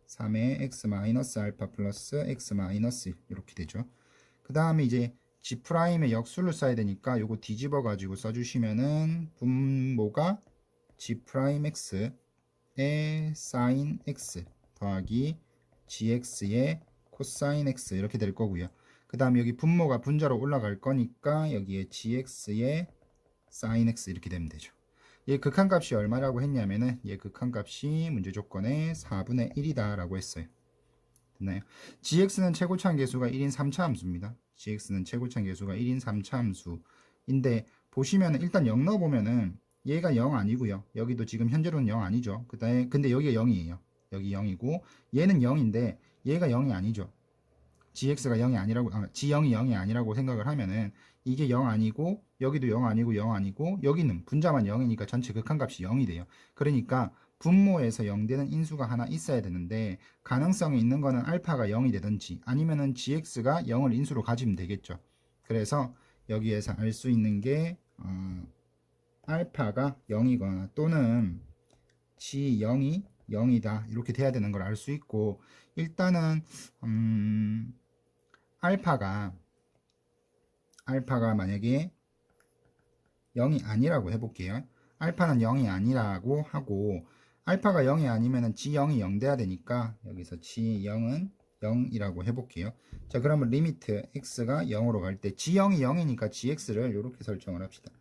3의 x 마이너스 알파 플러스 x 마이너스 1 이렇게 되죠. 그 다음에 이제 G'의 역수를 써야 되니까 요거 뒤집어 가지고 써주시면은 분모가 G'X의 sin X 더하기 GX의 코사인 X 이렇게 될 거고요. 그 다음에 여기 분모가 분자로 올라갈 거니까 여기에 GX의 sin X 이렇게 되면 되죠. 얘 극한값이 얼마라고 했냐면은 얘 극한값이 문제 조건에 4분의 1이다 라고 했어요. 됐나요? GX는 최고차항 계수가 1인 3차 함수입니다. GX는 최고차항 계수가 1인 3차 함수인데 보시면은 일단 0 넣어보면은 얘가 0 아니고요. 여기도 지금 현재로는 0 아니죠. 그다음에 근데 여기가 0이에요. 여기 0이고 얘는 0인데 얘가 0이 아니죠. GX가 0이 아니라고 G0이 0이 아니라고 생각을 하면은 이게 0 아니고 여기도 0 아니고 0 아니고 여기는 분자만 0이니까 전체 극한값이 0이 돼요. 그러니까 분모에서 0 되는 인수가 하나 있어야 되는데 가능성이 있는 거는 알파가 0이 되든지 아니면은 GX가 0을 인수로 가지면 되겠죠. 그래서 여기에서 알 수 있는 게 알파가 0이거나 또는 G0이 0이다 이렇게 돼야 되는 걸 알 수 있고 일단은 알파가 만약에 0이 아니라고 해볼게요. 알파는 0이 아니라고 하고 알파가 0이 아니면은 G0이 0 돼야 되니까 여기서 G0은 0이라고 해볼게요. 자 그러면 리미트 x가 0으로 갈 때 G0이 0이니까 GX를 이렇게 설정을 합시다.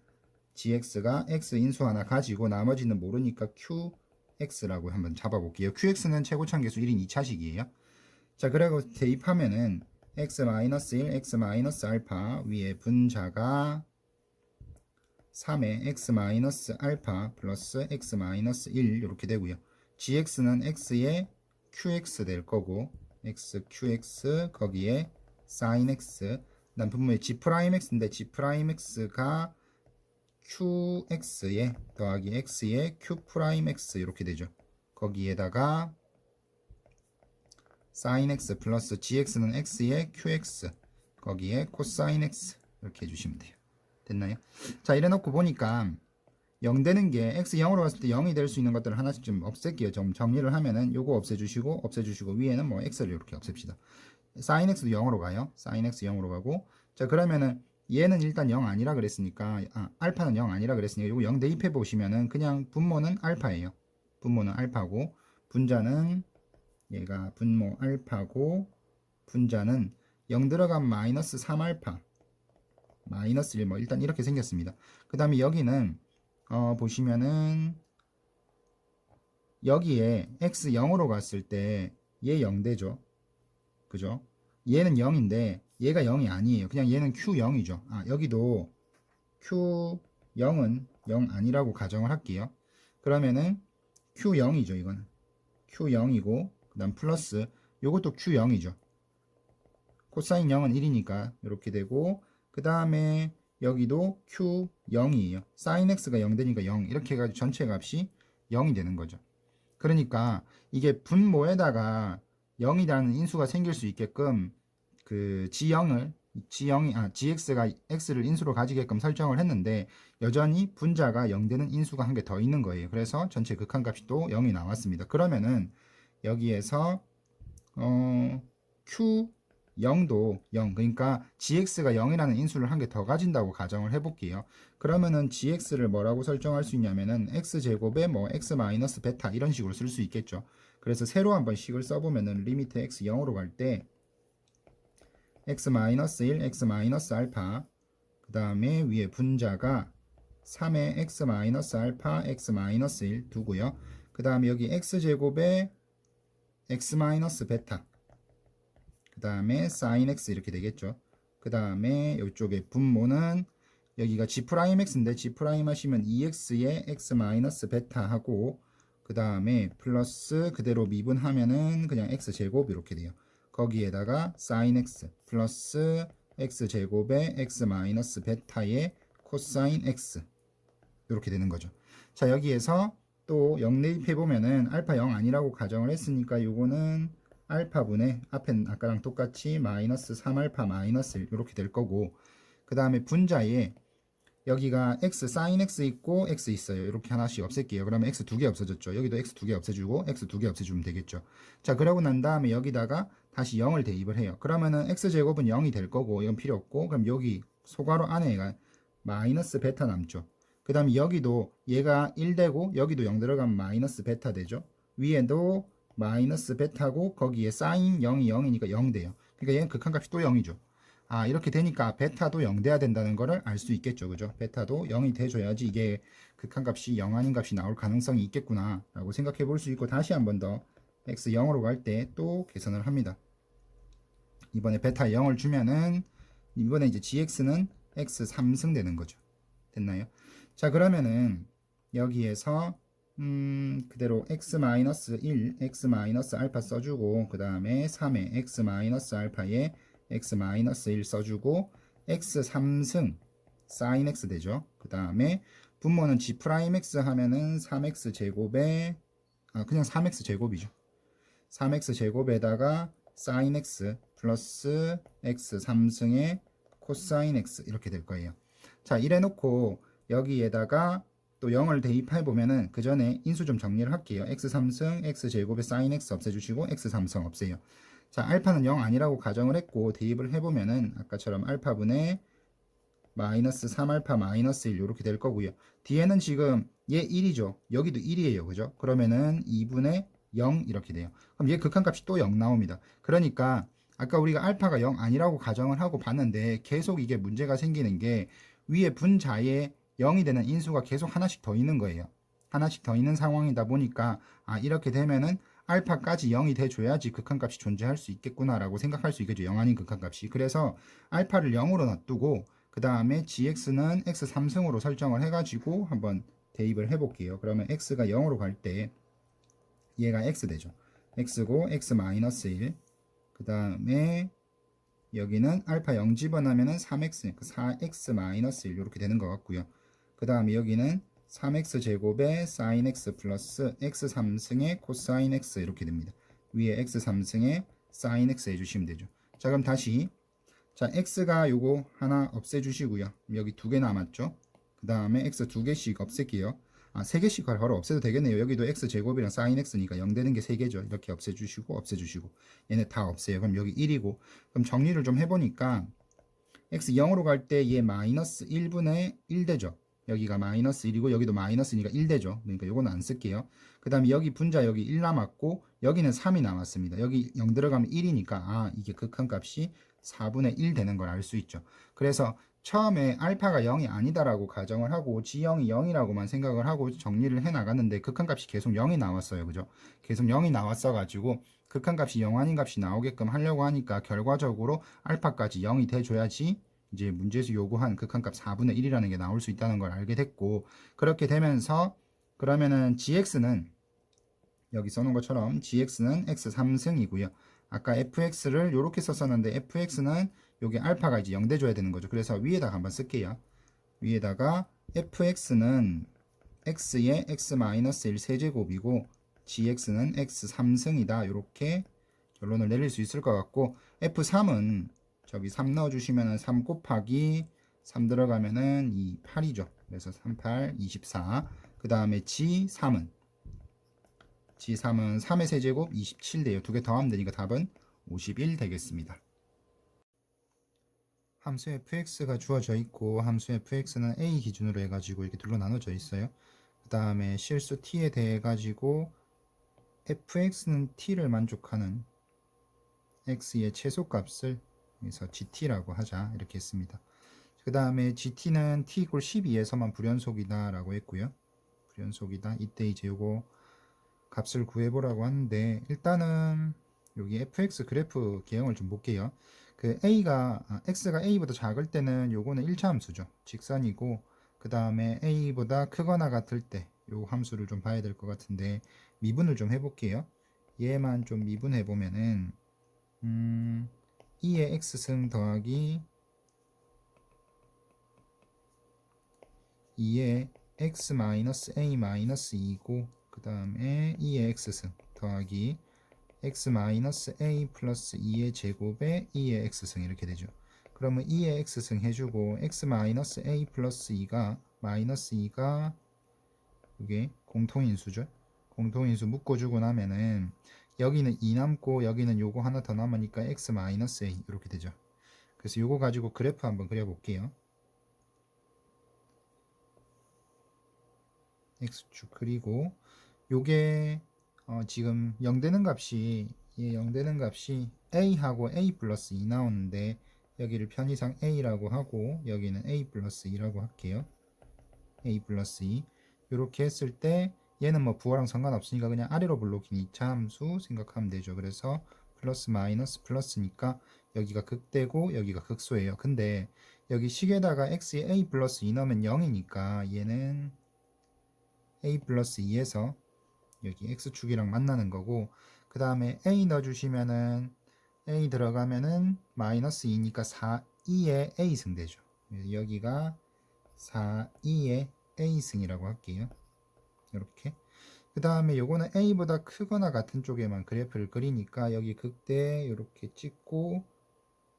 GX가 X 인수 하나 가지고 나머지는 모르니까 QX라고 한번 잡아볼게요. QX는 최고차항 계수 1인 2차식이에요. 자 그리고 대입하면은 x-1, x-알파 위에 분자가 3의 x-알파 플러스 x-1 이렇게 되고요. gx는 x의 qx 될 거고 xqx 거기에 sin x 난 분모의 g'x인데 g'x가 qx에 더하기 x의 q'x 이렇게 되죠. 거기에다가 sin x 플러스 gx는 x의 qx 거기에 코사인 x 이렇게 해주시면 돼요. 됐나요? 자 이래 놓고 보니까 0 되는 게 x 0으로 갔을 때 0이 될 수 있는 것들을 하나씩 좀 없앨게요. 좀 정리를 하면은 요거 없애주시고 위에는 뭐 x를 이렇게 없앱시다. sin x도 0으로 가요. sin x 0으로 가고 자 그러면은 얘는 일단 0 아니라 그랬으니까 알파는 0 아니라 그랬으니까 요거 0 대입해 보시면은 그냥 분모는 알파예요. 분모는 알파고 분자는 얘가 분모 알파고 분자는 0 들어간 마이너스 3알파 마이너스 1 뭐 일단 이렇게 생겼습니다. 그 다음에 여기는 보시면은 여기에 x 0으로 갔을 때 얘 0 되죠. 그죠? 얘는 0인데 얘가 0이 아니에요. 그냥 얘는 Q0이죠. 여기도 Q0은 0 아니라고 가정을 할게요. 그러면은 Q0이죠. 이거는 Q0이고 그 다음 플러스 요것도 Q0이죠. 코사인 0은 1이니까 이렇게 되고 그 다음에 여기도 Q0이에요. sin x가 0 되니까 0 이렇게 해가지고 전체 값이 0이 되는 거죠. 그러니까 이게 분모에다가 0이라는 인수가 생길 수 있게끔 그 gx가 x를 인수로 가지게끔 설정을 했는데 여전히 분자가 0 되는 인수가 한 개 더 있는 거예요. 그래서 전체 극한값이 또 0이 나왔습니다. 그러면은 여기에서 Q0도 0 그러니까 gx가 0이라는 인수를 한 개 더 가진다고 가정을 해볼게요. 그러면은 gx를 뭐라고 설정할 수 있냐면은 x제곱에 뭐 x 마이너스 베타 이런 식으로 쓸 수 있겠죠. 그래서 새로 한번 식을 써보면은 리미트 x 0으로 갈 때 x 마이너스 1, x 마이너스 알파 그 다음에 위에 분자가 3의 x 마이너스 알파, x 마이너스 1 두고요. 그 다음에 여기 x제곱에 x 마이너스 베타 그 다음에 sin x 이렇게 되겠죠. 그 다음에 이쪽에 분모는 여기가 g'x인데 g' 하시면 2x의 x 마이너스 베타 하고 그 다음에 플러스 그대로 미분하면은 그냥 x제곱 이렇게 돼요. 거기에다가 sin x 플러스 x제곱에 x 마이너스 베타의 코사인 x 이렇게 되는 거죠. 자 여기에서 또 0 대입해보면은 알파 0 아니라고 가정을 했으니까 요거는 알파분의 앞엔 아까랑 똑같이 마이너스 3알파 마이너스 1 이렇게 될 거고 그 다음에 분자에 여기가 x sin x 있고 x 있어요. 이렇게 하나씩 없앨게요. 그러면 x 두 개 없어졌죠. 여기도 x 두 개 없애주고 x 두 개 없애주면 되겠죠. 자, 그러고 난 다음에 여기다가 다시 0을 대입을 해요. 그러면은 x제곱은 0이 될 거고 이건 필요 없고, 그럼 여기 소괄호 안에가 마이너스 베타 남죠. 그 다음에 여기도 얘가 1 되고 여기도 0 들어가면 마이너스 베타 되죠. 위에도 마이너스 베타고 거기에 사인 0이 0이니까 0 돼요. 그러니까 얘는 극한값이 또 0이죠. 아, 이렇게 되니까 베타도 0 돼야 된다는 거를 알 수 있겠죠. 그죠? 베타도 0이 돼줘야지 이게 극한값이 0 아닌 값이 나올 가능성이 있겠구나 라고 생각해 볼 수 있고, 다시 한 번 더 x 0으로 갈 때 또 계산을 합니다. 이번에 베타 0을 주면은 이번에 이제 gx는 x 3승 되는 거죠. 됐나요? 자, 그러면은 여기에서 그대로 x-1, x-알파 써주고, 그 다음에 3에 x-알파에 x-1 써주고, x 3승 sin x 되죠. 그 다음에 분모는 g'x 하면은 3x 제곱에 그냥 3x 제곱이죠. 3x 제곱에다가 sin x 플러스 x 3승의 코사인 x 이렇게 될 거예요. 자, 이래 놓고 여기에다가 또 0을 대입해 보면은 그 전에 인수 좀 정리를 할게요. x 3승 x 제곱에 sin x 없애주시고 x 3승 없애요. 자, 알파는 0 아니라고 가정을 했고 대입을 해보면은 아까처럼 알파분의 마이너스 3알파 마이너스 1 이렇게 될 거고요. 뒤에는 지금 얘 1이죠. 여기도 1이에요. 그죠? 그러면은 2분의 0 이렇게 돼요. 그럼 얘 극한값이 또 0 나옵니다. 그러니까 아까 우리가 알파가 0 아니라고 가정을 하고 봤는데 계속 이게 문제가 생기는 게 위에 분자에 0이 되는 인수가 계속 하나씩 더 있는 거예요. 하나씩 더 있는 상황이다 보니까 이렇게 되면은 알파까지 0이 돼줘야지 극한값이 존재할 수 있겠구나 라고 생각할 수 있겠죠. 0 아닌 극한값이. 그래서 알파를 0으로 놔두고 그 다음에 gx는 x 3승으로 설정을 해가지고 한번 대입을 해볼게요. 그러면 x가 0으로 갈 때 얘가 x 되죠. x고 x-1, 그 다음에 여기는 알파 0 집어넣으면 3x, 4x-1 이렇게 되는 것 같고요. 그 다음에 여기는 3x 제곱에 sin x 플러스 x 3승의 코사인 x 이렇게 됩니다. 위에 x 3승의 sin x 해주시면 되죠. 자, 그럼 다시 자, x가 요거 하나 없애주시고요. 여기 두 개 남았죠. 그 다음에 x 두 개씩 없앨게요. 세 개씩 바로 없애도 되겠네요. 여기도 x 제곱이랑 sin x니까 0 되는 게 세 개죠. 이렇게 없애주시고 없애주시고 얘네 다 없애요. 그럼 여기 1이고, 그럼 정리를 좀 해보니까 x 0으로 갈 때 얘 마이너스 1분의 1 되죠. 여기가 마이너스 1이고 여기도 마이너스니까 1 되죠. 그러니까 요거는 안 쓸게요. 그 다음에 여기 분자 여기 1 남았고 여기는 3이 남았습니다. 여기 0 들어가면 1이니까 이게 극한값이 4분의 1 되는 걸 알 수 있죠. 그래서 처음에 알파가 0이 아니다라고 가정을 하고 g0이 0이라고만 생각을 하고 정리를 해 나갔는데 극한값이 계속 0이 나왔어요. 그죠? 계속 0이 나왔어 가지고 극한값이 0 아닌 값이 나오게끔 하려고 하니까 결과적으로 알파까지 0이 돼줘야지 이제 문제에서 요구한 극한값 4분의 1이라는 게 나올 수 있다는 걸 알게 됐고, 그렇게 되면서 그러면은 gx는 여기 써놓은 것처럼 gx는 x 3승이고요. 아까 fx를 이렇게 썼었는데 fx는 여기 알파가 이제 0 돼줘야 되는 거죠. 그래서 위에다가 한번 쓸게요. 위에다가 fx는 x의 x-1 세제곱이고 gx는 x 3승이다. 이렇게 결론을 내릴 수 있을 것 같고, f3은 저기 3 넣어주시면은 3 곱하기 3 들어가면은 8이죠. 그래서 3, 8, 24. 그 다음에 G3은 3의 세제곱 27 돼요. 두 개 더하면 되니까 답은 51 되겠습니다. 함수 fx가 주어져 있고 함수 fx는 a 기준으로 해가지고 이렇게 둘로 나눠져 있어요. 그 다음에 실수 t에 대해 가지고 fx는 t를 만족하는 x의 최소값을 그래서 gt라고 하자 이렇게 했습니다. 그 다음에 gt는 t 이퀄 12에서만 불연속이다 라고 했고요. 불연속이다. 이때 이제 요거 값을 구해보라고 하는데, 일단은 여기 fx 그래프 개형을 좀 볼게요. 그 x가 a보다 작을 때는 요거는 1차 함수죠. 직선이고, 그 다음에 a보다 크거나 같을 때 요 함수를 좀 봐야 될 것 같은데, 미분을 좀 해볼게요. 얘만 좀 미분해보면은 2의 x승 더하기 2의 x-a-2고, 그 다음에 2의 x승 더하기 x-a 플러스 2의 제곱에 2의 x승 이렇게 되죠. 그러면 2의 x승 해주고 x-a 플러스 2가 마이너스 2가 이게 공통인수죠. 공통인수 묶어주고 나면은 여기는 2 남고 여기는 요거 하나 더 남으니까 x-a 이렇게 되죠. 그래서 요거 가지고 그래프 한번 그려볼게요. x축 그리고 요게 지금 0 되는 값이 0 되는 값이 a하고 a 플러스 2 나오는데 여기를 편의상 a라고 하고 여기는 a 플러스 2라고 할게요. a 플러스 2 이렇게 했을 때 얘는 뭐 부호랑 상관없으니까 그냥 아래로 블록인 2차 함수 생각하면 되죠. 그래서 플러스 마이너스 플러스니까 여기가 극대고 여기가 극소예요. 근데 여기 식에다가 x에 a 플러스 2 넣으면 0이니까 얘는 a 플러스 2에서 여기 x축이랑 만나는 거고 그 다음에 a 넣어주시면은 a 들어가면은 마이너스 2니까 4, 2의 a승 되죠. 여기가 4, 2의 a승이라고 할게요. 이렇게. 그 다음에 요거는 a보다 크거나 같은 쪽에만 그래프를 그리니까 여기 극대 이렇게 찍고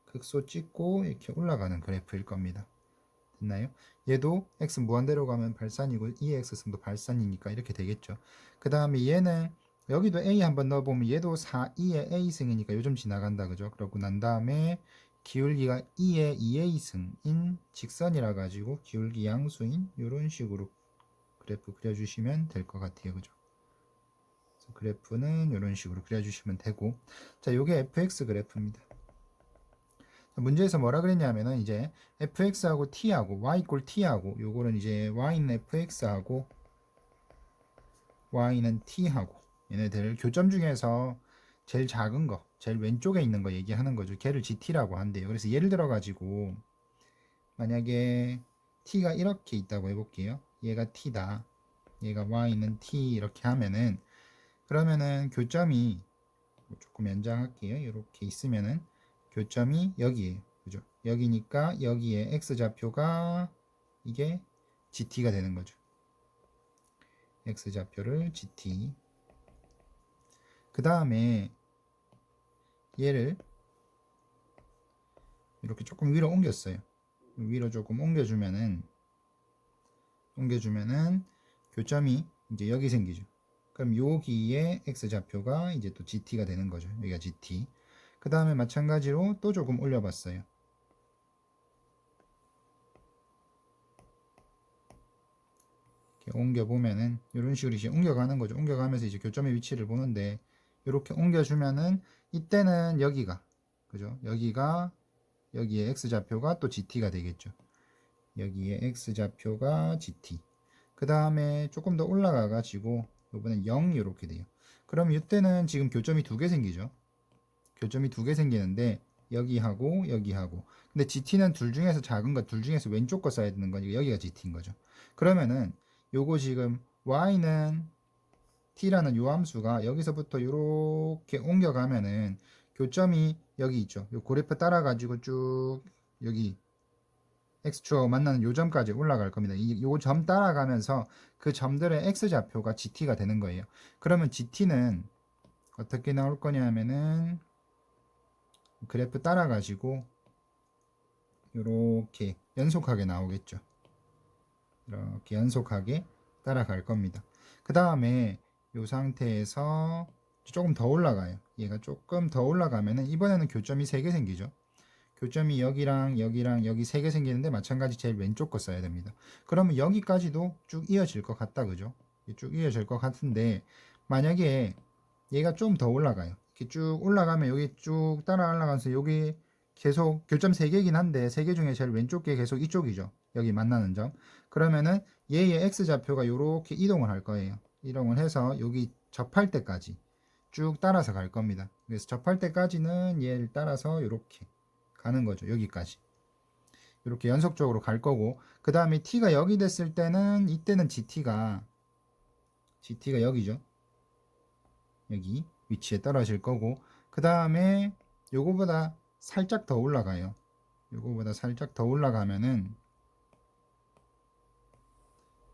극소 찍고 이렇게 올라가는 그래프일 겁니다. 됐나요? 얘도 x 무한대로 가면 발산이고 2의 x승도 발산이니까 이렇게 되겠죠. 그 다음에 얘는 여기도 a 한번 넣어보면 얘도 4, 2의 a승이니까 요즘 지나간다 그죠? 그러고 난 다음에 기울기가 2의 2a승인 직선이라 가지고 기울기 양수인 이런 식으로 그래프 그려주시면 될 것 같아요. 그죠? 그래서 그래프는 이런 식으로 그려주시면 되고 자 요게 fx 그래프입니다. 문제에서 뭐라 그랬냐면은 이제 fx하고 t하고 y 꼴 t하고 요거는 이제 y는 fx하고 y는 t하고 얘네들 교점 중에서 제일 작은 거 제일 왼쪽에 있는 거 얘기하는 거죠. 걔를 gt라고 한대요. 그래서 예를 들어 가지고 만약에 t가 이렇게 있다고 해볼게요. 얘가 t다 얘가 y는 t 이렇게 하면은 그러면은 교점이 조금 연장할게요. 이렇게 있으면은 교점이 여기에요. 그죠? 여기니까 여기에 x좌표가 이게 gt가 되는 거죠. x좌표를 gt. 그 다음에 얘를 이렇게 조금 위로 옮겼어요. 위로 조금 옮겨주면은 교점이 이제 여기 생기죠. 그럼 여기에 x좌표가 이제 또 gt가 되는 거죠. 여기가 gt. 그 다음에 마찬가지로 또 조금 올려봤어요. 이렇게 옮겨보면은 이런 식으로 이제 옮겨가는 거죠. 옮겨가면서 이제 교점의 위치를 보는데 이렇게 옮겨주면은 이때는 여기가 그죠? 여기가 여기에 x좌표가 또 gt가 되겠죠. 여기에 x좌표가 gt. 그 다음에 조금 더 올라가 가지고 이번엔 0 이렇게 돼요. 그럼 이때는 지금 교점이 두 개 생기죠. 교점이 두 개 생기는데 여기하고 여기하고 근데 gt는 둘 중에서 작은 거 둘 중에서 왼쪽 거 써야 되는 거니까 여기가 gt인 거죠. 그러면은 요거 지금 y는 t라는 요 함수가 여기서부터 이렇게 옮겨가면은 교점이 여기 있죠. 요 고래표 따라 가지고 쭉 여기 x축하고 만나는 요 점까지 올라갈 겁니다. 요 점 따라가면서 그 점들의 x좌표가 gt가 되는 거예요. 그러면 gt는 어떻게 나올 거냐면은 그래프 따라 가지고 이렇게 연속하게 나오겠죠. 이렇게 연속하게 따라갈 겁니다. 그 다음에 이 상태에서 조금 더 올라가요. 얘가 조금 더 올라가면은 이번에는 교점이 3개 생기죠. 교점이 여기랑 여기랑 여기 3개 생기는데 마찬가지 제일 왼쪽 거 써야 됩니다. 그러면 여기까지도 쭉 이어질 것 같다. 그죠? 쭉 이어질 것 같은데 만약에 얘가 좀 더 올라가요. 이렇게 쭉 올라가면 여기 쭉 따라 올라가면서 여기 계속 교점 3개이긴 한데 3개 중에 제일 왼쪽 게 계속 이쪽이죠. 여기 만나는 점. 그러면은 얘의 x좌표가 이렇게 이동을 할 거예요. 이동을 해서 여기 접할 때까지 쭉 따라서 갈 겁니다. 그래서 접할 때까지는 얘를 따라서 이렇게 가는 거죠. 여기까지. 이렇게 연속적으로 갈 거고 그 다음에 t가 여기 됐을 때는 이때는 gt가 여기죠. 여기 위치에 떨어질 거고 그 다음에 요거보다 살짝 더 올라가요. 요거보다 살짝 더 올라가면은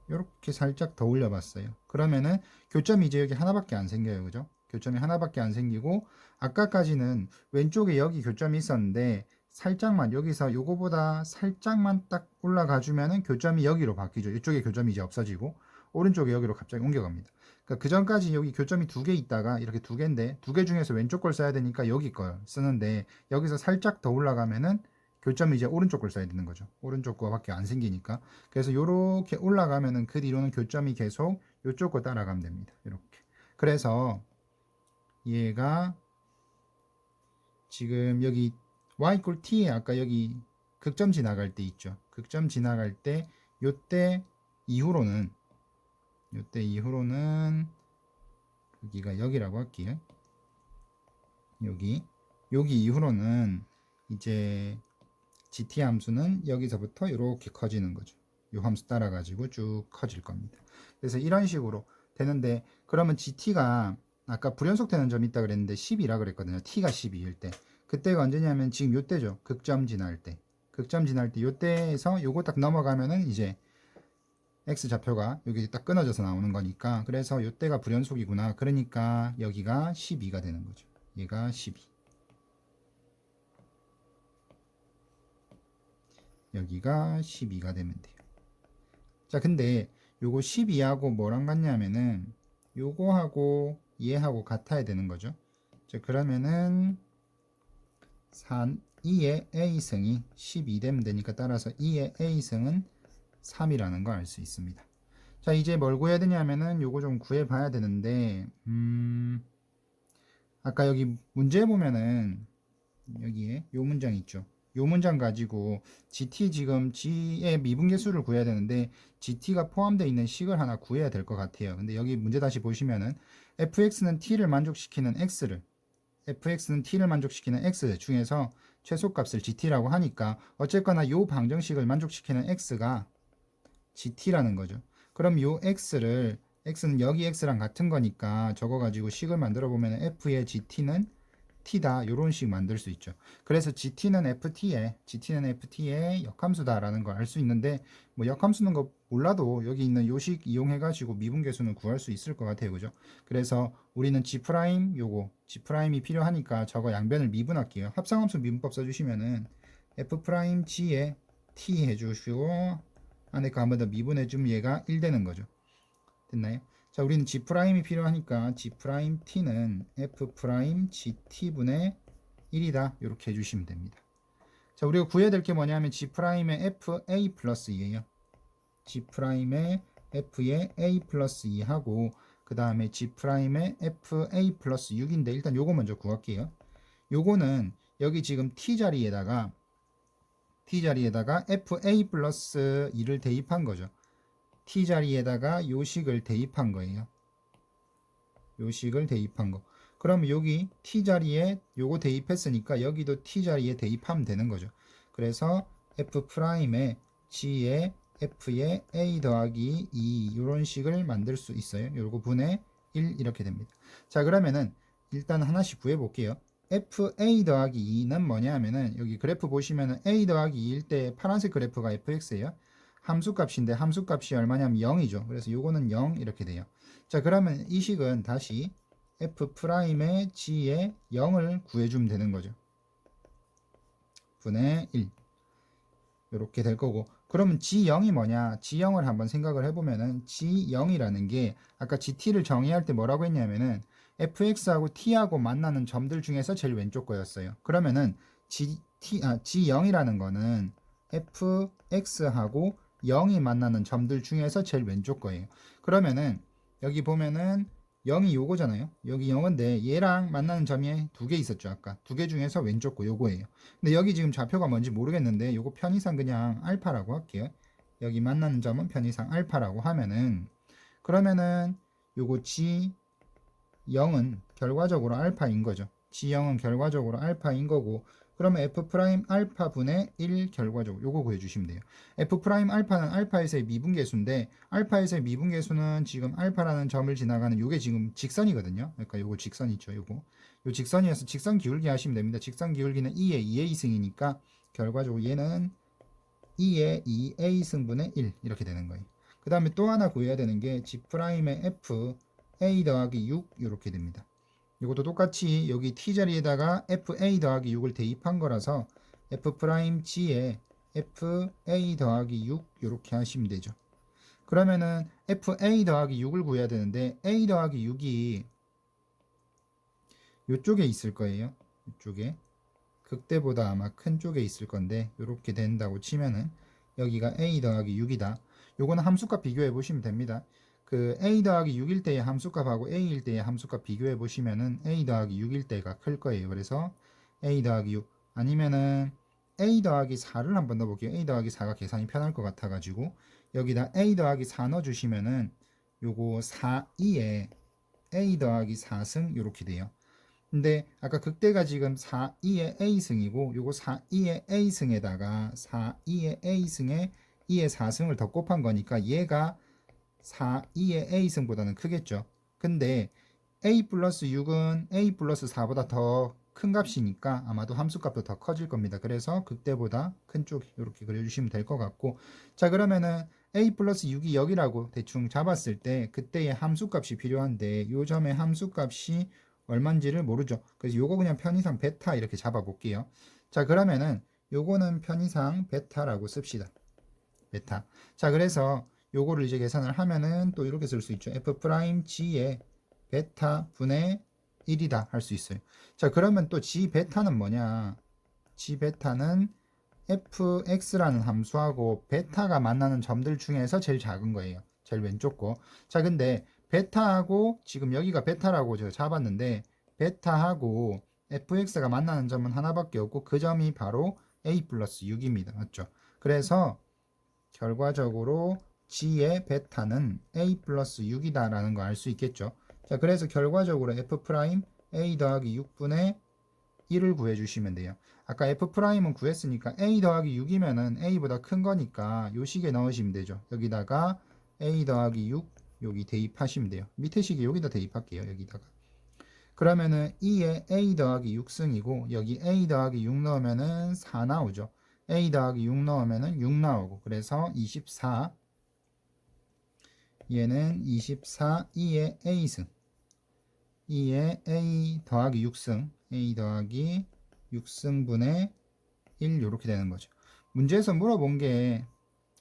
요렇게 살짝 더 올려봤어요. 그러면은 교점이 이제 여기 하나밖에 안 생겨요. 그죠? 교점이 하나밖에 안 생기고 아까까지는 왼쪽에 여기 교점이 있었는데 살짝만 여기서 요거보다 살짝만 딱 올라가 주면은 교점이 여기로 바뀌죠. 이쪽에 교점이 이제 없어지고 오른쪽에 여기로 갑자기 옮겨갑니다. 그러니까 그 전까지 여기 교점이 두 개 있다가 이렇게 두 개인데 두 개 중에서 왼쪽 걸 써야 되니까 여기 걸 쓰는데 여기서 살짝 더 올라가면은 교점이 이제 오른쪽 걸 써야 되는 거죠. 오른쪽 거밖에 안 생기니까. 그래서 요렇게 올라가면은 그 뒤로는 교점이 계속 요쪽 거 따라가면 됩니다. 이렇게. 그래서 얘가 지금 여기 y = t에 아까 여기 극점 지나갈 때 있죠. 극점 지나갈 때 요때 이후로는 여기가 여기라고 할게요. 여기 이후로는 이제 gt 함수는 여기서부터 이렇게 커지는 거죠. 이 함수 따라 가지고 쭉 커질 겁니다. 그래서 이런 식으로 되는데 그러면 gt가 아까 불연속되는 점이 있다 그랬는데 10이라 그랬거든요. t가 12일 때 그때가 언제냐면 지금 요때죠. 극점 지날 때 요때에서 요거 딱 넘어가면은 이제 x 좌표가 여기 딱 끊어져서 나오는 거니까 그래서 요때가 불연속이구나. 그러니까 여기가 12가 되는 거죠. 얘가 12 여기가 12가 되면 돼요. 자 근데 요거 12하고 뭐랑 같냐면은 요거하고 얘하고 같아야 되는 거죠. 자 그러면은 2의 a승이 12 되면 되니까 따라서 2의 a승은 3이라는 걸 알 수 있습니다. 자 이제 뭘 구해야 되냐면은 요거 좀 구해 봐야 되는데 아까 여기 문제 보면은 여기에 요 문장 있죠. 요 문장 가지고 gt 지금 g의 미분계수를 구해야 되는데 gt가 포함되어 있는 식을 하나 구해야 될 것 같아요. 근데 여기 문제 다시 보시면은 fx는 t를 만족시키는 x 중에서 최소값을 gt라고 하니까 어쨌거나 요 방정식을 만족시키는 x가 gt라는 거죠. 그럼 요 x는 여기 x랑 같은 거니까 적어 가지고 식을 만들어 보면 f의 gt는 t다 요런 식 만들 수 있죠. 그래서 gt는 ft의 역함수다라는 걸 알 수 있는데 뭐 역함수는 거 몰라도 여기 있는 요식 이용해 가지고 미분계수는 구할 수 있을 것 같아요. 그죠? 그래서 우리는 g'이 필요하니까 저거 양변을 미분할게요. 합성함수 미분법 써주시면은 f'g에 t 해주시고 안에 거 한 번 더 미분해 주면 얘가 1 되는 거죠. 됐나요? 자, 우리는 g'이 필요하니까 g't는 f'gt분의 1이다. 이렇게 해주시면 됩니다. 자, 우리가 구해야 될 게 뭐냐면 g'의 fa 플러스 2예요. g'의 f의 a 플러스 2하고 그 다음에 g'의 fa 플러스 6인데 일단 요거 먼저 구할게요. 요거는 여기 지금 t 자리에다가 fa 플러스 2를 대입한 거죠. t 자리에다가 요식을 대입한 거예요. 요식을 대입한 거. 그럼 여기 t 자리에 요거 대입했으니까 여기도 t 자리에 대입하면 되는 거죠. 그래서 f'의 g에 f의 a 더하기 2 이런 식을 만들 수 있어요. 요거 분의 1 이렇게 됩니다. 자 그러면은 일단 하나씩 구해 볼게요. fa 더하기 2는 뭐냐 하면은 여기 그래프 보시면은 a 더하기 2일 때 파란색 그래프가 fx예요. 함수값인데 함수값이 얼마냐면 0이죠. 그래서 요거는 0 이렇게 돼요. 자 그러면 이 식은 다시 f'의 g에 0을 구해주면 되는 거죠. 분의 1 이렇게 될 거고 그러면 g0이 뭐냐 g0을 한번 생각을 해보면은 g0이라는 게 아까 gt를 정의할 때 뭐라고 했냐면은 fx하고 t하고 만나는 점들 중에서 제일 왼쪽 거였어요. 그러면은 g0이라는 거는 fx하고 0이 만나는 점들 중에서 제일 왼쪽 거예요. 그러면은 여기 보면은 0이 요거잖아요. 여기 0인데 얘랑 만나는 점이 두 개 있었죠. 아까 두 개 중에서 왼쪽 거 요거예요. 근데 여기 지금 좌표가 뭔지 모르겠는데 요거 편의상 그냥 알파라고 할게요. 여기 만나는 점은 편의상 알파라고 하면은 그러면은 요거 G0은 결과적으로 알파인 거죠. G0은 결과적으로 알파인 거고 그러면 f' 알파 분의 1 결과적으로 요거 구해주시면 돼요. f' 알파는 알파에서의 미분계수인데 알파에서의 미분계수는 지금 알파라는 점을 지나가는 요게 지금 직선이거든요. 그러니까 요거 직선 있죠. 요 직선이어서 직선 기울기 하시면 됩니다. 직선 기울기는 2의 2a 승이니까 결과적으로 얘는 2의 2a 승분의 1 이렇게 되는 거예요. 그 다음에 또 하나 구해야 되는 게 g'의 f a 더하기 6 이렇게 됩니다. 이것도 똑같이 여기 t 자리에다가 fa 더하기 6을 대입한 거라서 f'g에 fa 더하기 6 이렇게 하시면 되죠. 그러면은 fa 더하기 6을 구해야 되는데 a 더하기 6이 이쪽에 있을 거예요. 이쪽에 극대보다 아마 큰 쪽에 있을 건데 이렇게 된다고 치면은 여기가 a 더하기 6이다. 요거는 함수값 비교해 보시면 됩니다. 그 a 더하기 6일 때의 함수값하고 a일 때의 함수값 비교해 보시면은 a 더하기 6일 때가 클 거예요. 그래서 a 더하기 6 아니면은 a 더하기 4를 한번 넣어볼게요. a 더하기 4가 계산이 편할 것 같아가지고 여기다 a 더하기 4 넣어주시면은 요거 4, 2에 a 더하기 4승 이렇게 돼요. 근데 아까 극대가 지금 4, 2의 a승이고 요거 4, 2의 a승에다가 4, 2의 a승에 2의 4승을 더 곱한 거니까 얘가 4, 2의 a승보다는 크겠죠. 근데 a 플러스 6은 a 플러스 4보다 더 큰 값이니까 아마도 함수값도 더 커질 겁니다. 그래서 극대보다 큰 쪽 이렇게 그려주시면 될 것 같고, 자 그러면은 a 플러스 6이 여기라고 대충 잡았을 때 그때의 함수값이 필요한데 요 점의 함수값이 얼마인지를 모르죠. 그래서 요거 그냥 편의상 베타 이렇게 잡아 볼게요. 자 그러면은 요거는 편의상 베타라고 씁시다. 베타. 자 그래서 요거를 이제 계산을 하면은 또 이렇게 쓸 수 있죠. f'g의 베타 분의 1이다 할 수 있어요. 자 그러면 또 g 베타는 뭐냐? g 베타는 fx라는 함수하고 베타가 만나는 점들 중에서 제일 작은 거예요. 제일 왼쪽 거. 자 근데 베타하고 지금 여기가 베타라고 제가 잡았는데 베타하고 fx가 만나는 점은 하나밖에 없고 그 점이 바로 a 플러스 6입니다. 맞죠? 그래서 결과적으로 g의 베타는 a 플러스 6이다 라는 거 알 수 있겠죠. 자 그래서 결과적으로 f 프라임 a 더하기 6분의 1을 구해주시면 돼요. 아까 f'은 구했으니까 a 더하기 6이면은 a보다 큰 거니까 요 식에 넣으시면 되죠. 여기다가 a 더하기 6 여기 대입하시면 돼요. 밑에 식에 여기다 대입할게요. 여기다가. 그러면은 2에 a 더하기 6승이고 여기 a 더하기 6 넣으면은 4 나오죠. a 더하기 6 넣으면은 6 나오고 그래서 24 얘는 24 2의 a승 2의 a 더하기 6승 a 더하기 6승분의 1 이렇게 되는 거죠. 문제에서 물어본 게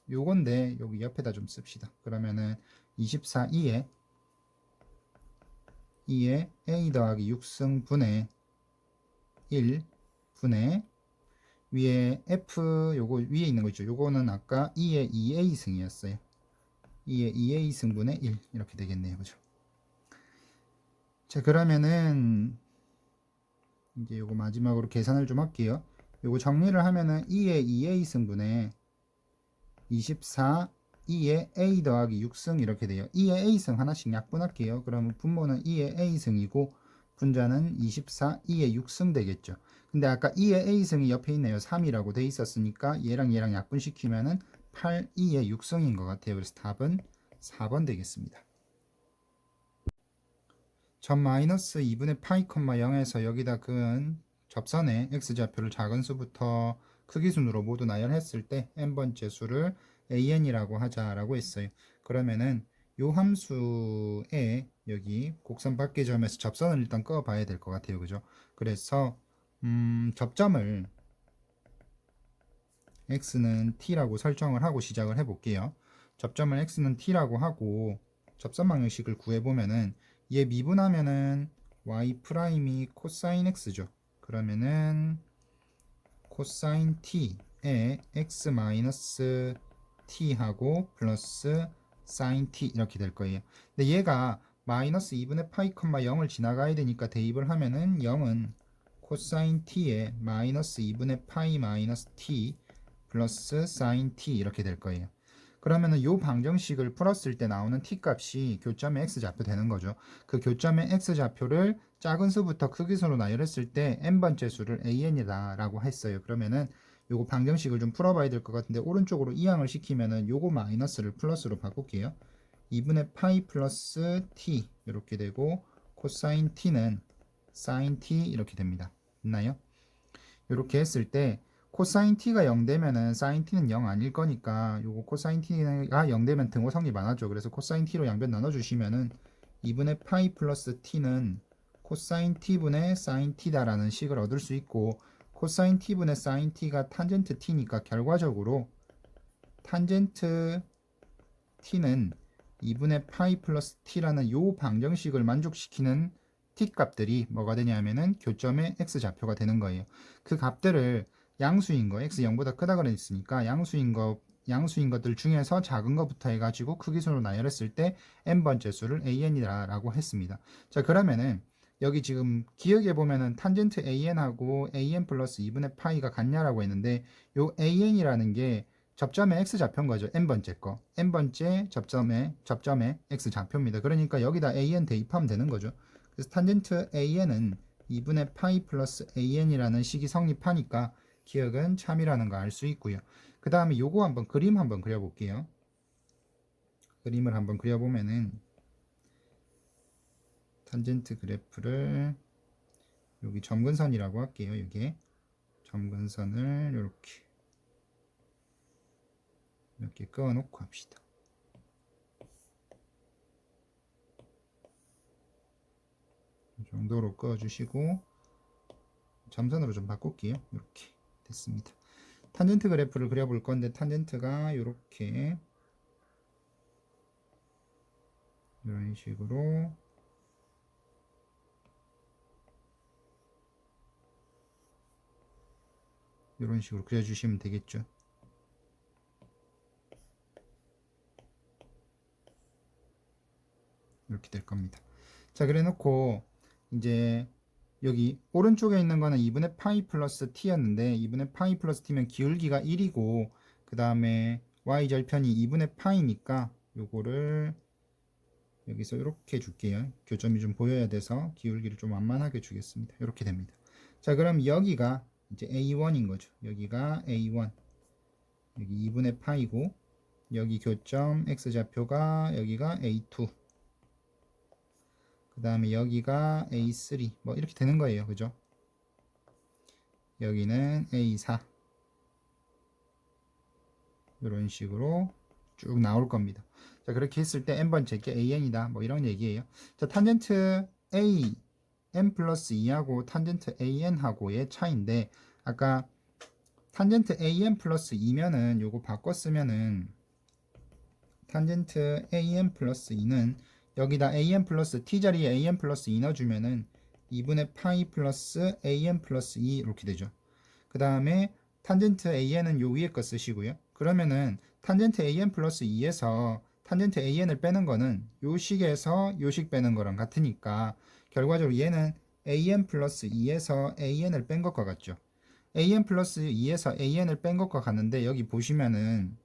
요건데 여기 옆에다 좀 씁시다. 그러면은 24 2에 a 더하기 6승분의 1 분의 위에 f 요거 위에 있는 거 있죠. 요거는 아까 2의 2a승이었어요. 2의 2a승분의 1 이렇게 되겠네요. 그죠? 자 그러면은 이제 요거 마지막으로 계산을 좀 할게요. 요거 정리를 하면은 2의 2a승분의 24 2의 a 더하기 6승 이렇게 돼요. 2의 a승 하나씩 약분할게요. 그러면 분모는 2의 a승이고 분자는 24 2의 6승 되겠죠. 근데 아까 2의 a승이 옆에 있네요. 3이라고 돼 있었으니까 얘랑 얘랑 약분시키면은 8 2의 6승인 것 같아요. 그래서 답은 4번 되겠습니다. 점 마이너스 2분의 파이 콤마 0에서 여기다 그은 접선의 x좌표를 작은 수부터 크기 순으로 모두 나열했을 때 n번째 수를 an이라고 하자라고 했어요. 그러면은 요 함수에 여기 곡선 밖의 점에서 접선을 일단 꺼 봐야 될 것 같아요. 그죠? 그래서 접점을 x는 t라고 설정을 하고 시작을 해 볼게요. 접점을 x는 t라고 하고 접선 방정식을 구해 보면은 얘 미분하면은 y 프라임이 코사인 x죠. 그러면은 코사인 t에 x 마이너스 t하고 플러스 사인 t 이렇게 될 거예요. 근데 얘가 마이너스 2분의 파이 콤마 0을 지나가야 되니까 대입을 하면은 0은 코사인 t에 마이너스 2분의 파이 마이너스 t 플러스 사인 t 이렇게 될 거예요. 그러면은 요 방정식을 풀었을 때 나오는 t 값이 교점의 x좌표 되는 거죠. 그 교점의 x좌표를 작은 수부터 크기 수로 나열했을 때 n번째 수를 an이다 라고 했어요. 그러면은 요거 방정식을 좀 풀어봐야 될 것 같은데 오른쪽으로 이항을 시키면은 요거 마이너스를 플러스로 바꿀게요. 2분의 파이 플러스 t 이렇게 되고 코사인 t는 사인 t 이렇게 됩니다. 됐나요? 이렇게 했을 때 코사인 t가 0 되면은 사인 t는 0 아닐 거니까 요거 코사인 t가 0 되면 등호 성립 안 하죠. 그래서 코사인 t로 양변 나눠 주시면은 2분의 파이 플러스 t는 코사인 t분의 사인 t다라는 식을 얻을 수 있고 코사인 t분의 사인 t가 탄젠트 t니까 결과적으로 탄젠트 t는 2분의 파이 플러스 t라는 요 방정식을 만족시키는 t 값들이 뭐가 되냐면은 교점의 x 좌표가 되는 거예요. 그 값들을 양수인 거 x 0보다 크다 그랬으니까 양수인 것들 중에서 작은 것부터 해가지고 크기순으로 나열했을 때 n번째 수를 an이라고 했습니다. 자, 그러면은 여기 지금 기억해 보면은 탄젠트 an하고 an 플러스 2분의 파이가 같냐라고 했는데 요 an이라는 게 접점의 x 좌표인 거죠. n번째 거. n번째 접점의 x 좌표입니다. 그러니까 여기다 an 대입하면 되는 거죠. 그래서 탄젠트 an은 2분의 파이 플러스 an이라는 식이 성립하니까 기억은 참이라는 거 알 수 있고요. 그 다음에 요거 한번 그림 한번 그려볼게요. 그림을 한번 그려보면은 탄젠트 그래프를 여기 점근선이라고 할게요. 이게 점근선을 이렇게 그어놓고 합시다. 이 정도로 그어주시고 점선으로 좀 바꿀게요. 이렇게 됐습니다. 탄젠트 그래프를 그려볼 건데 탄젠트가 이렇게 이런 식으로 그려주시면 되겠죠. 이렇게 될 겁니다. 자, 그래 놓고 이제 여기 오른쪽에 있는 거는 2분의 파이 플러스 t였는데 2분의 파이 플러스 t면 기울기가 1이고 그 다음에 y절편이 2분의 파이니까 요거를 여기서 이렇게 줄게요. 교점이 좀 보여야 돼서 기울기를 좀 완만하게 주겠습니다. 이렇게 됩니다. 자, 그럼 여기가 이제 a1인 거죠. 여기가 a1 여기 2분의 파이고 여기 교점 x좌표가 여기가 a2 그 다음에 여기가 A3 뭐 이렇게 되는 거예요. 그죠? 여기는 A4 이런 식으로 쭉 나올 겁니다. 자, 그렇게 했을 때 n번째 게 an이다 뭐 이런 얘기예요. 자, 탄젠트 a n 플러스 2하고 탄젠트 an하고의 차이인데 아까 탄젠트 an 플러스 2면은 요거 바꿔 쓰면은 탄젠트 an 플러스 2는 여기다 an 플러스 t 자리에 an 플러스 2 넣어주면은 2분의 파이 플러스 an 플러스 2 이렇게 되죠. 그 다음에 탄젠트 an은 요 위에 거 쓰시고요. 그러면은 탄젠트 an 플러스 2에서 탄젠트 an을 빼는 거는 요 식에서 요 식 빼는 거랑 같으니까 결과적으로 얘는 an 플러스 2에서 an을 뺀 것과 같죠. an 플러스 2에서 an을 뺀 것과 같는데 여기 보시면은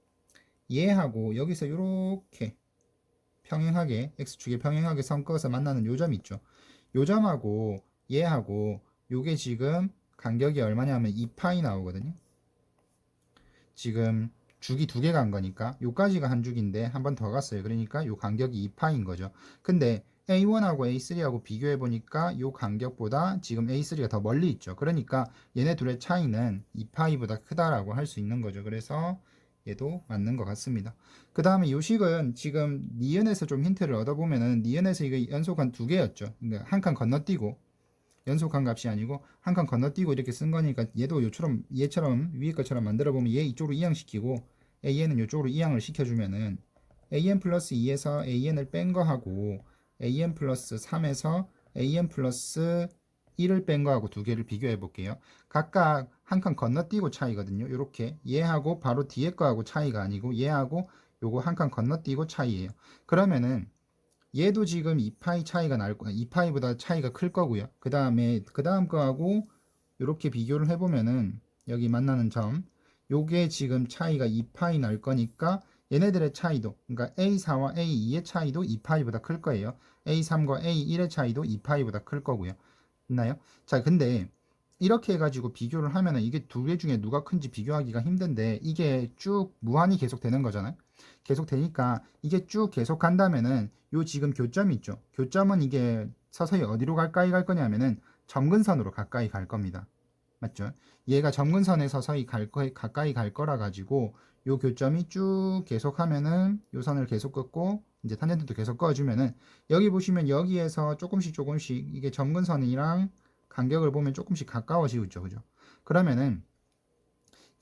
얘하고 여기서 이렇게 평행하게 x축에 평행하게 선 그어서 만나는 요 점 있죠. 요 점하고 얘하고 요게 지금 간격이 얼마냐면 2파이 나오거든요. 지금 죽이 두 개가 간 거니까 요까지가 한 죽인데 한 번 더 갔어요. 그러니까 요 간격이 2파인 거죠. 근데 A1하고 A3하고 비교해 보니까 요 간격보다 지금 A3가 더 멀리 있죠. 그러니까 얘네 둘의 차이는 2파이보다 크다라고 할 수 있는 거죠. 그래서 얘도 맞는 것 같습니다. 그 다음에 요 식은 지금 니은에서 좀 힌트를 얻어보면은 니은에서 이거 연속한 두 개였죠. 그러니까 한 칸 건너뛰고 연속한 값이 아니고 한 칸 건너뛰고 이렇게 쓴 거니까 얘도 얘처럼 위에 것처럼 만들어 보면 얘 이쪽으로 이항시키고 an은 이쪽으로 이항을 시켜주면은 an 플러스 2에서 an을 뺀 거하고 an 플러스 3에서 an 플러스 1을 뺀 거하고 두 개를 비교해 볼게요. 각각 한 칸 건너뛰고 차이거든요. 이렇게 얘하고 바로 뒤에 거하고 차이가 아니고 얘하고 요거 한 칸 건너뛰고 차이예요. 그러면은 얘도 지금 2파이 차이가 날 거야. 2파이보다 차이가 클 거고요. 그 다음 거하고 이렇게 비교를 해보면은 여기 만나는 점 요게 지금 차이가 2파이 날 거니까 얘네들의 차이도 그러니까 A4와 A2의 차이도 2파이보다 클 거예요. A3과 A1의 차이도 2파이보다 클 거고요. 있나요? 자, 근데 이렇게 해가지고 비교를 하면은 이게 두 개 중에 누가 큰지 비교하기가 힘든데 이게 쭉 무한히 계속 되는 거잖아요. 계속 되니까 이게 쭉 계속 간다면은 요 지금 교점이 있죠. 교점은 이게 서서히 어디로 가까이 갈 거냐면은 점근선으로 가까이 갈 겁니다. 맞죠? 얘가 점근선에 서서히 가까이 갈 거라 가지고 요 교점이 쭉 계속 하면은 요 선을 계속 긋고 이제 탄젠트도 계속 그어주면은 여기 보시면 여기에서 조금씩 이게 점근선이랑 간격을 보면 조금씩 가까워지고 있죠. 그죠? 그러면은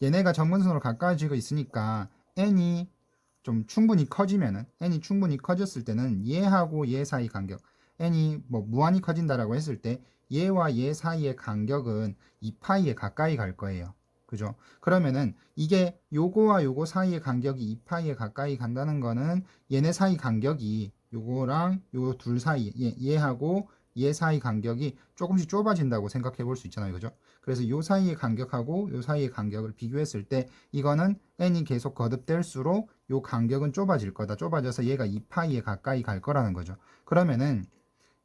얘네가 점근선으로 가까워지고 있으니까 n이 좀 충분히 커지면은 n이 충분히 커졌을 때는 얘하고 얘 사이 간격 n이 뭐 무한히 커진다라고 했을 때 얘와 얘 사이의 간격은 2파이에 가까이 갈 거예요. 그죠? 그러면은 이게 요거와 요거 사이의 간격이 2파이에 가까이 간다는 거는 얘네 사이 간격이 요거랑 요 둘 사이 얘하고 얘 사이 간격이 조금씩 좁아진다고 생각해 볼 수 있잖아요. 그죠? 그래서 요 사이의 간격하고 요 사이의 간격을 비교했을 때 이거는 n이 계속 거듭될수록 요 간격은 좁아질 거다. 좁아져서 얘가 2파이에 가까이 갈 거라는 거죠. 그러면은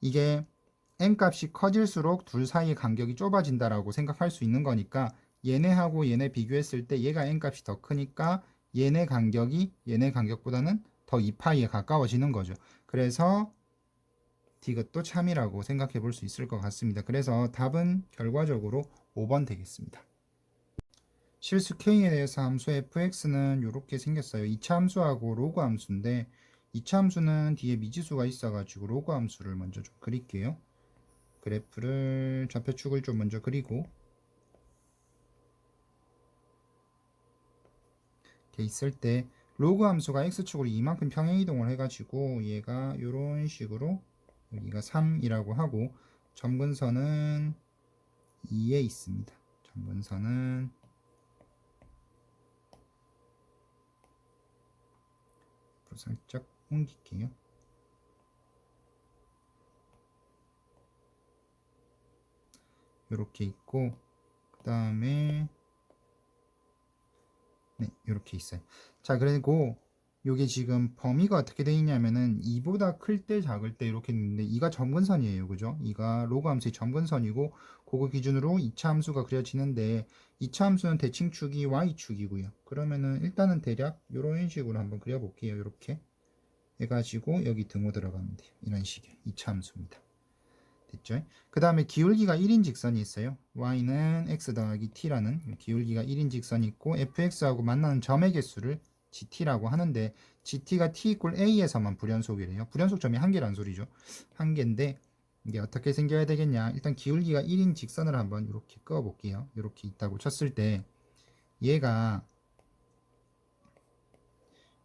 이게 n 값이 커질수록 둘 사이의 간격이 좁아진다라고 생각할 수 있는 거니까 얘네하고 얘네 비교했을 때 얘가 n 값이 더 크니까 얘네 간격이 얘네 간격보다는 더 2파이에 가까워지는 거죠. 그래서 디귿도 참이라고 생각해 볼 수 있을 것 같습니다. 그래서 답은 결과적으로 5번 되겠습니다. 실수 k에 대해서 함수 fx는 이렇게 생겼어요. 2차 함수하고 로그 함수인데 2차 함수는 뒤에 미지수가 있어가지고 로그 함수를 먼저 좀 그릴게요. 그래프를 좌표축을 좀 먼저 그리고 이렇게 있을 때 로그 함수가 x축으로 이만큼 평행이동을 해가지고 얘가 이런 식으로 여기가 3이라고 하고 점근선은 2에 있습니다. 점근선은 살짝 옮길게요. 이렇게 있고 그 다음에 네 이렇게 있어요. 자 그리고 요게 지금 범위가 어떻게 되어 있냐면은 2보다 클 때 작을 때 이렇게 있는데 2가 점근선이에요. 그죠? 2가 로그 함수의 점근선이고 그거 기준으로 2차 함수가 그려지는데 2차 함수는 대칭축이 y축이고요. 그러면은 일단은 대략 이런 식으로 한번 그려볼게요. 이렇게 해가지고 여기 등호 들어가면 돼요. 이런 식의 2차 함수입니다. 됐죠? 그 다음에 기울기가 1인 직선이 있어요. y는 x 더하기 t라는 기울기가 1인 직선이 있고 fx하고 만나는 점의 개수를 gt라고 하는데 gt가 t 이퀄 a에서만 불연속이래요. 불연속점이 한 개란 소리죠. 한 개인데 이게 어떻게 생겨야 되겠냐. 일단 기울기가 1인 직선을 한번 이렇게 그어 볼게요. 이렇게 있다고 쳤을 때 얘가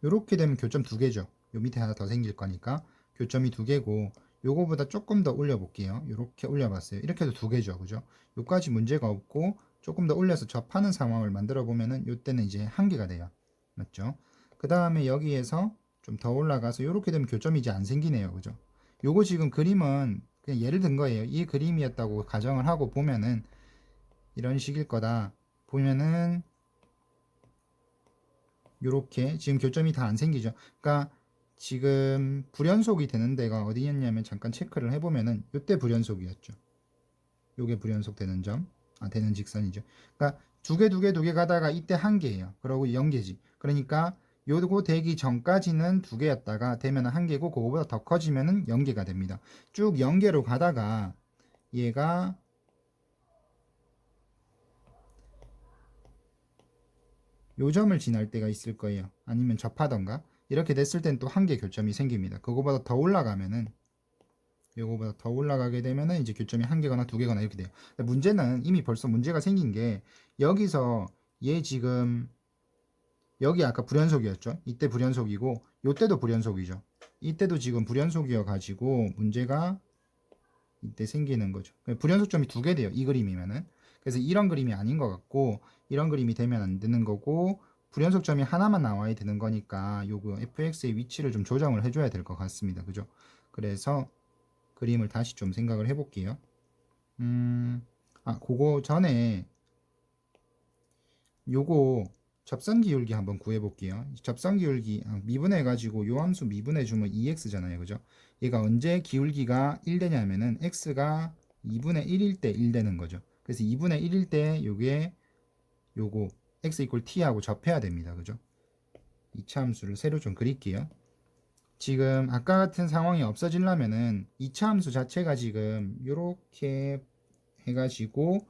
이렇게 되면 교점 두 개죠. 요 밑에 하나 더 생길 거니까 교점이 두 개고 요거보다 조금 더 올려 볼게요. 이렇게 올려 봤어요. 이렇게 해도 두 개죠. 그죠? 요까지 문제가 없고 조금 더 올려서 접하는 상황을 만들어 보면은 요때는 이제 한 개가 돼요. 맞죠? 그 다음에 여기에서 좀 더 올라가서 이렇게 되면 교점이 이제 안 생기네요. 그죠? 요거 지금 그림은 그냥 예를 든 거예요. 이 그림이었다고 가정을 하고 보면은 이런 식일 거다. 보면은 요렇게 지금 교점이 다 안 생기죠. 그러니까 지금 불연속이 되는 데가 어디였냐면 잠깐 체크를 해보면은 요때 불연속이었죠. 요게 불연속 되는 점, 되는 직선이죠. 그러니까 두 개 가다가 이때 한 개예요. 그러고 0개지. 그러니까 요거 되기 전까지는 두 개였다가 되면은 한 개고 그거보다 더 커지면은 0개가 됩니다. 쭉 0개로 가다가 얘가 요 점을 지날 때가 있을 거예요. 아니면 접하던가 이렇게 됐을 땐 또 한 개 교점이 생깁니다. 그거보다 더 올라가면은 요거보다 더 올라가게 되면은 이제 교점이 한 개거나 두 개거나 이렇게 돼요. 근데 문제는 이미 벌써 문제가 생긴 게 여기서 얘 지금 여기 아까 불연속이었죠. 이때 불연속이고 요때도 불연속이죠. 이때도 지금 불연속이어 가지고 문제가 이때 생기는 거죠. 불연속점이 두 개 돼요. 이 그림이면은. 그래서 이런 그림이 아닌 것 같고 이런 그림이 되면 안 되는 거고 불연속점이 하나만 나와야 되는 거니까 요거 fx의 위치를 좀 조정을 해줘야 될 것 같습니다. 그죠? 그래서 그림을 다시 좀 생각을 해볼게요. 그거 전에 요거 접선 기울기 한번 구해볼게요. 접선 기울기 미분해 가지고 요 함수 미분해 주면 2x잖아요. 그죠? 얘가 언제 기울기가 1 되냐면은 x가 2분의 1일 때 1 되는 거죠. 그래서 2분의 1일 때 요거 x 이퀄 t하고 접해야 됩니다. 그죠? 2차 함수를 새로 좀 그릴게요. 지금 아까 같은 상황이 없어지려면은 2차 함수 자체가 지금 요렇게 해가지고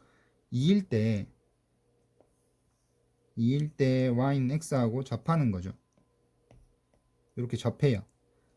2일 때 y는 x하고 접하는 거죠. 이렇게 접해요.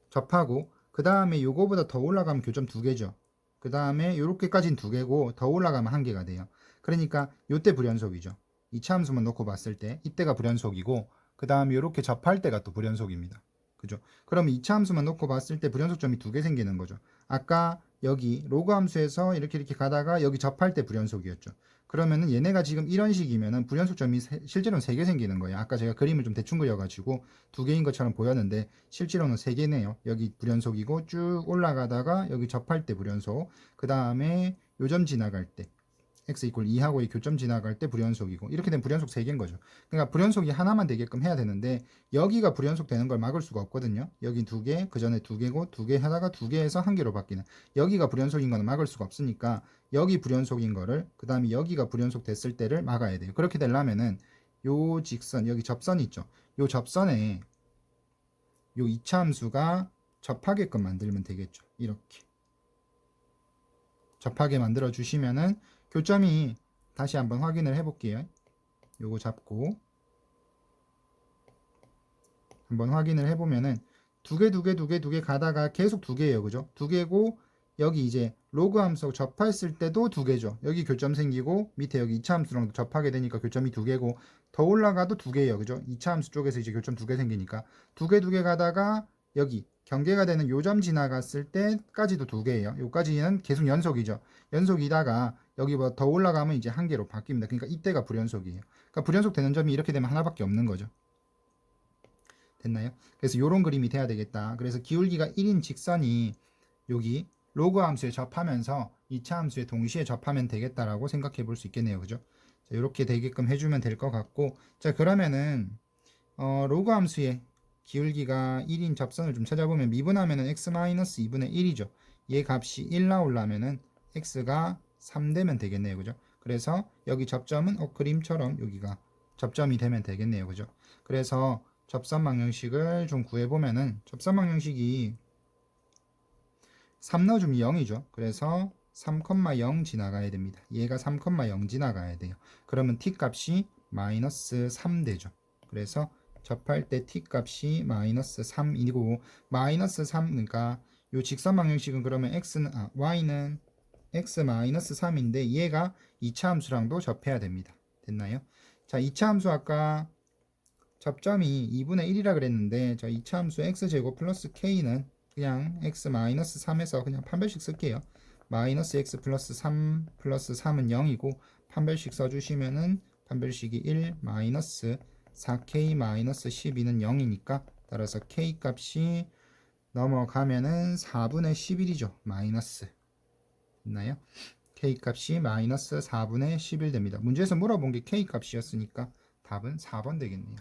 접하고 그 다음에 요거보다 더 올라가면 교점 두 개죠. 그 다음에 요렇게까지는 두 개고 더 올라가면 한 개가 돼요. 그러니까 요때 불연속이죠. 이차함수만 놓고 봤을 때 이때가 불연속이고 그 다음에 이렇게 접할 때가 또 불연속입니다. 그죠? 그럼 이차함수만 놓고 봤을 때 불연속점이 두 개 생기는 거죠. 아까 여기 로그 함수에서 이렇게 가다가 여기 접할 때 불연속이었죠. 그러면은 얘네가 지금 이런 식이면은 불연속점이 실제로는 세 개 생기는 거예요. 아까 제가 그림을 좀 대충 그려가지고 두 개인 것처럼 보였는데 실제로는 세 개네요. 여기 불연속이고 쭉 올라가다가 여기 접할 때 불연속, 그 다음에 요점 지나갈 때 x 이퀄 2하고의 교점 지나갈 때 불연속이고, 이렇게 되면 불연속 3개인 거죠. 그러니까 불연속이 하나만 되게끔 해야 되는데 여기가 불연속 되는 걸 막을 수가 없거든요. 여기 2개, 그 전에 2개고 2개 하다가 2개에서 1개로 바뀌는, 여기가 불연속인 거는 막을 수가 없으니까 여기 불연속인 거를, 그 다음에 여기가 불연속 됐을 때를 막아야 돼요. 그렇게 되려면은 요 직선, 여기 접선이 있죠. 요 접선에 요 이차함수가 접하게끔 만들면 되겠죠. 이렇게 접하게 만들어 주시면은 교점이, 다시 한번 확인을 해 볼게요. 요거 잡고 한번 확인을 해 보면은 두 개 가다가 계속 두 개예요. 그죠? 두 개고 여기 이제 로그 함수 접했을 때도 두 개죠. 여기 교점 생기고 밑에 여기 2차 함수랑 접하게 되니까 교점이 두 개고, 더 올라가도 두 개예요. 그죠? 2차 함수 쪽에서 이제 교점 두 개 생기니까 두 개 가다가 여기 경계가 되는 요점 지나갔을 때까지도 두 개예요. 요까지는 계속 연속이죠. 연속이다가 여기 뭐 더 올라가면 이제 한 개로 바뀝니다. 그러니까 이때가 불연속이에요. 그러니까 불연속 되는 점이 이렇게 되면 하나밖에 없는 거죠. 됐나요? 그래서 요런 그림이 돼야 되겠다. 그래서 기울기가 1인 직선이 여기 로그 함수에 접하면서 2차 함수에 동시에 접하면 되겠다라고 생각해 볼 수 있겠네요. 그죠? 자, 이렇게 되게끔 해주면 될 것 같고, 자 그러면은 로그 함수의 기울기가 1인 접선을 좀 찾아보면 미분하면은 x-2분의 1이죠. 얘 값이 1 나오려면은 x가 3 되면 되겠네요. 그죠? 그래서 여기 접점은 그림처럼 여기가 접점이 되면 되겠네요. 그죠? 그래서 접선 방정식을 좀 구해보면은 접선 방정식이 3 넣어주면 0이죠. 그래서 3,0 지나가야 됩니다. 얘가 3,0 지나가야 돼요. 그러면 t 값이 마이너스 3 되죠. 그래서 접할 때 t 값이 마이너스 3이고, 마이너스 3, 그러니까 요 직선 방정식은 그러면 y는 x 마이너스 3인데 얘가 2차 함수랑도 접해야 됩니다. 됐나요? 자, 2차 함수 아까 접점이 2분의 1이라 그랬는데, 저 2차 함수 x제곱 플러스 k는 그냥 x 마이너스 3에서 그냥 판별식 쓸게요. 마이너스 x 플러스 3 플러스 3은 0이고 판별식 써주시면은 판별식이 1 마이너스 4k 마이너스 12는 0이니까 따라서 k 값이 넘어가면은 4분의 11이죠. 마이너스. 있나요? k 값이 마이너스 4분의 11 됩니다. 문제에서 물어본 게 k 값이었으니까 답은 4번 되겠네요.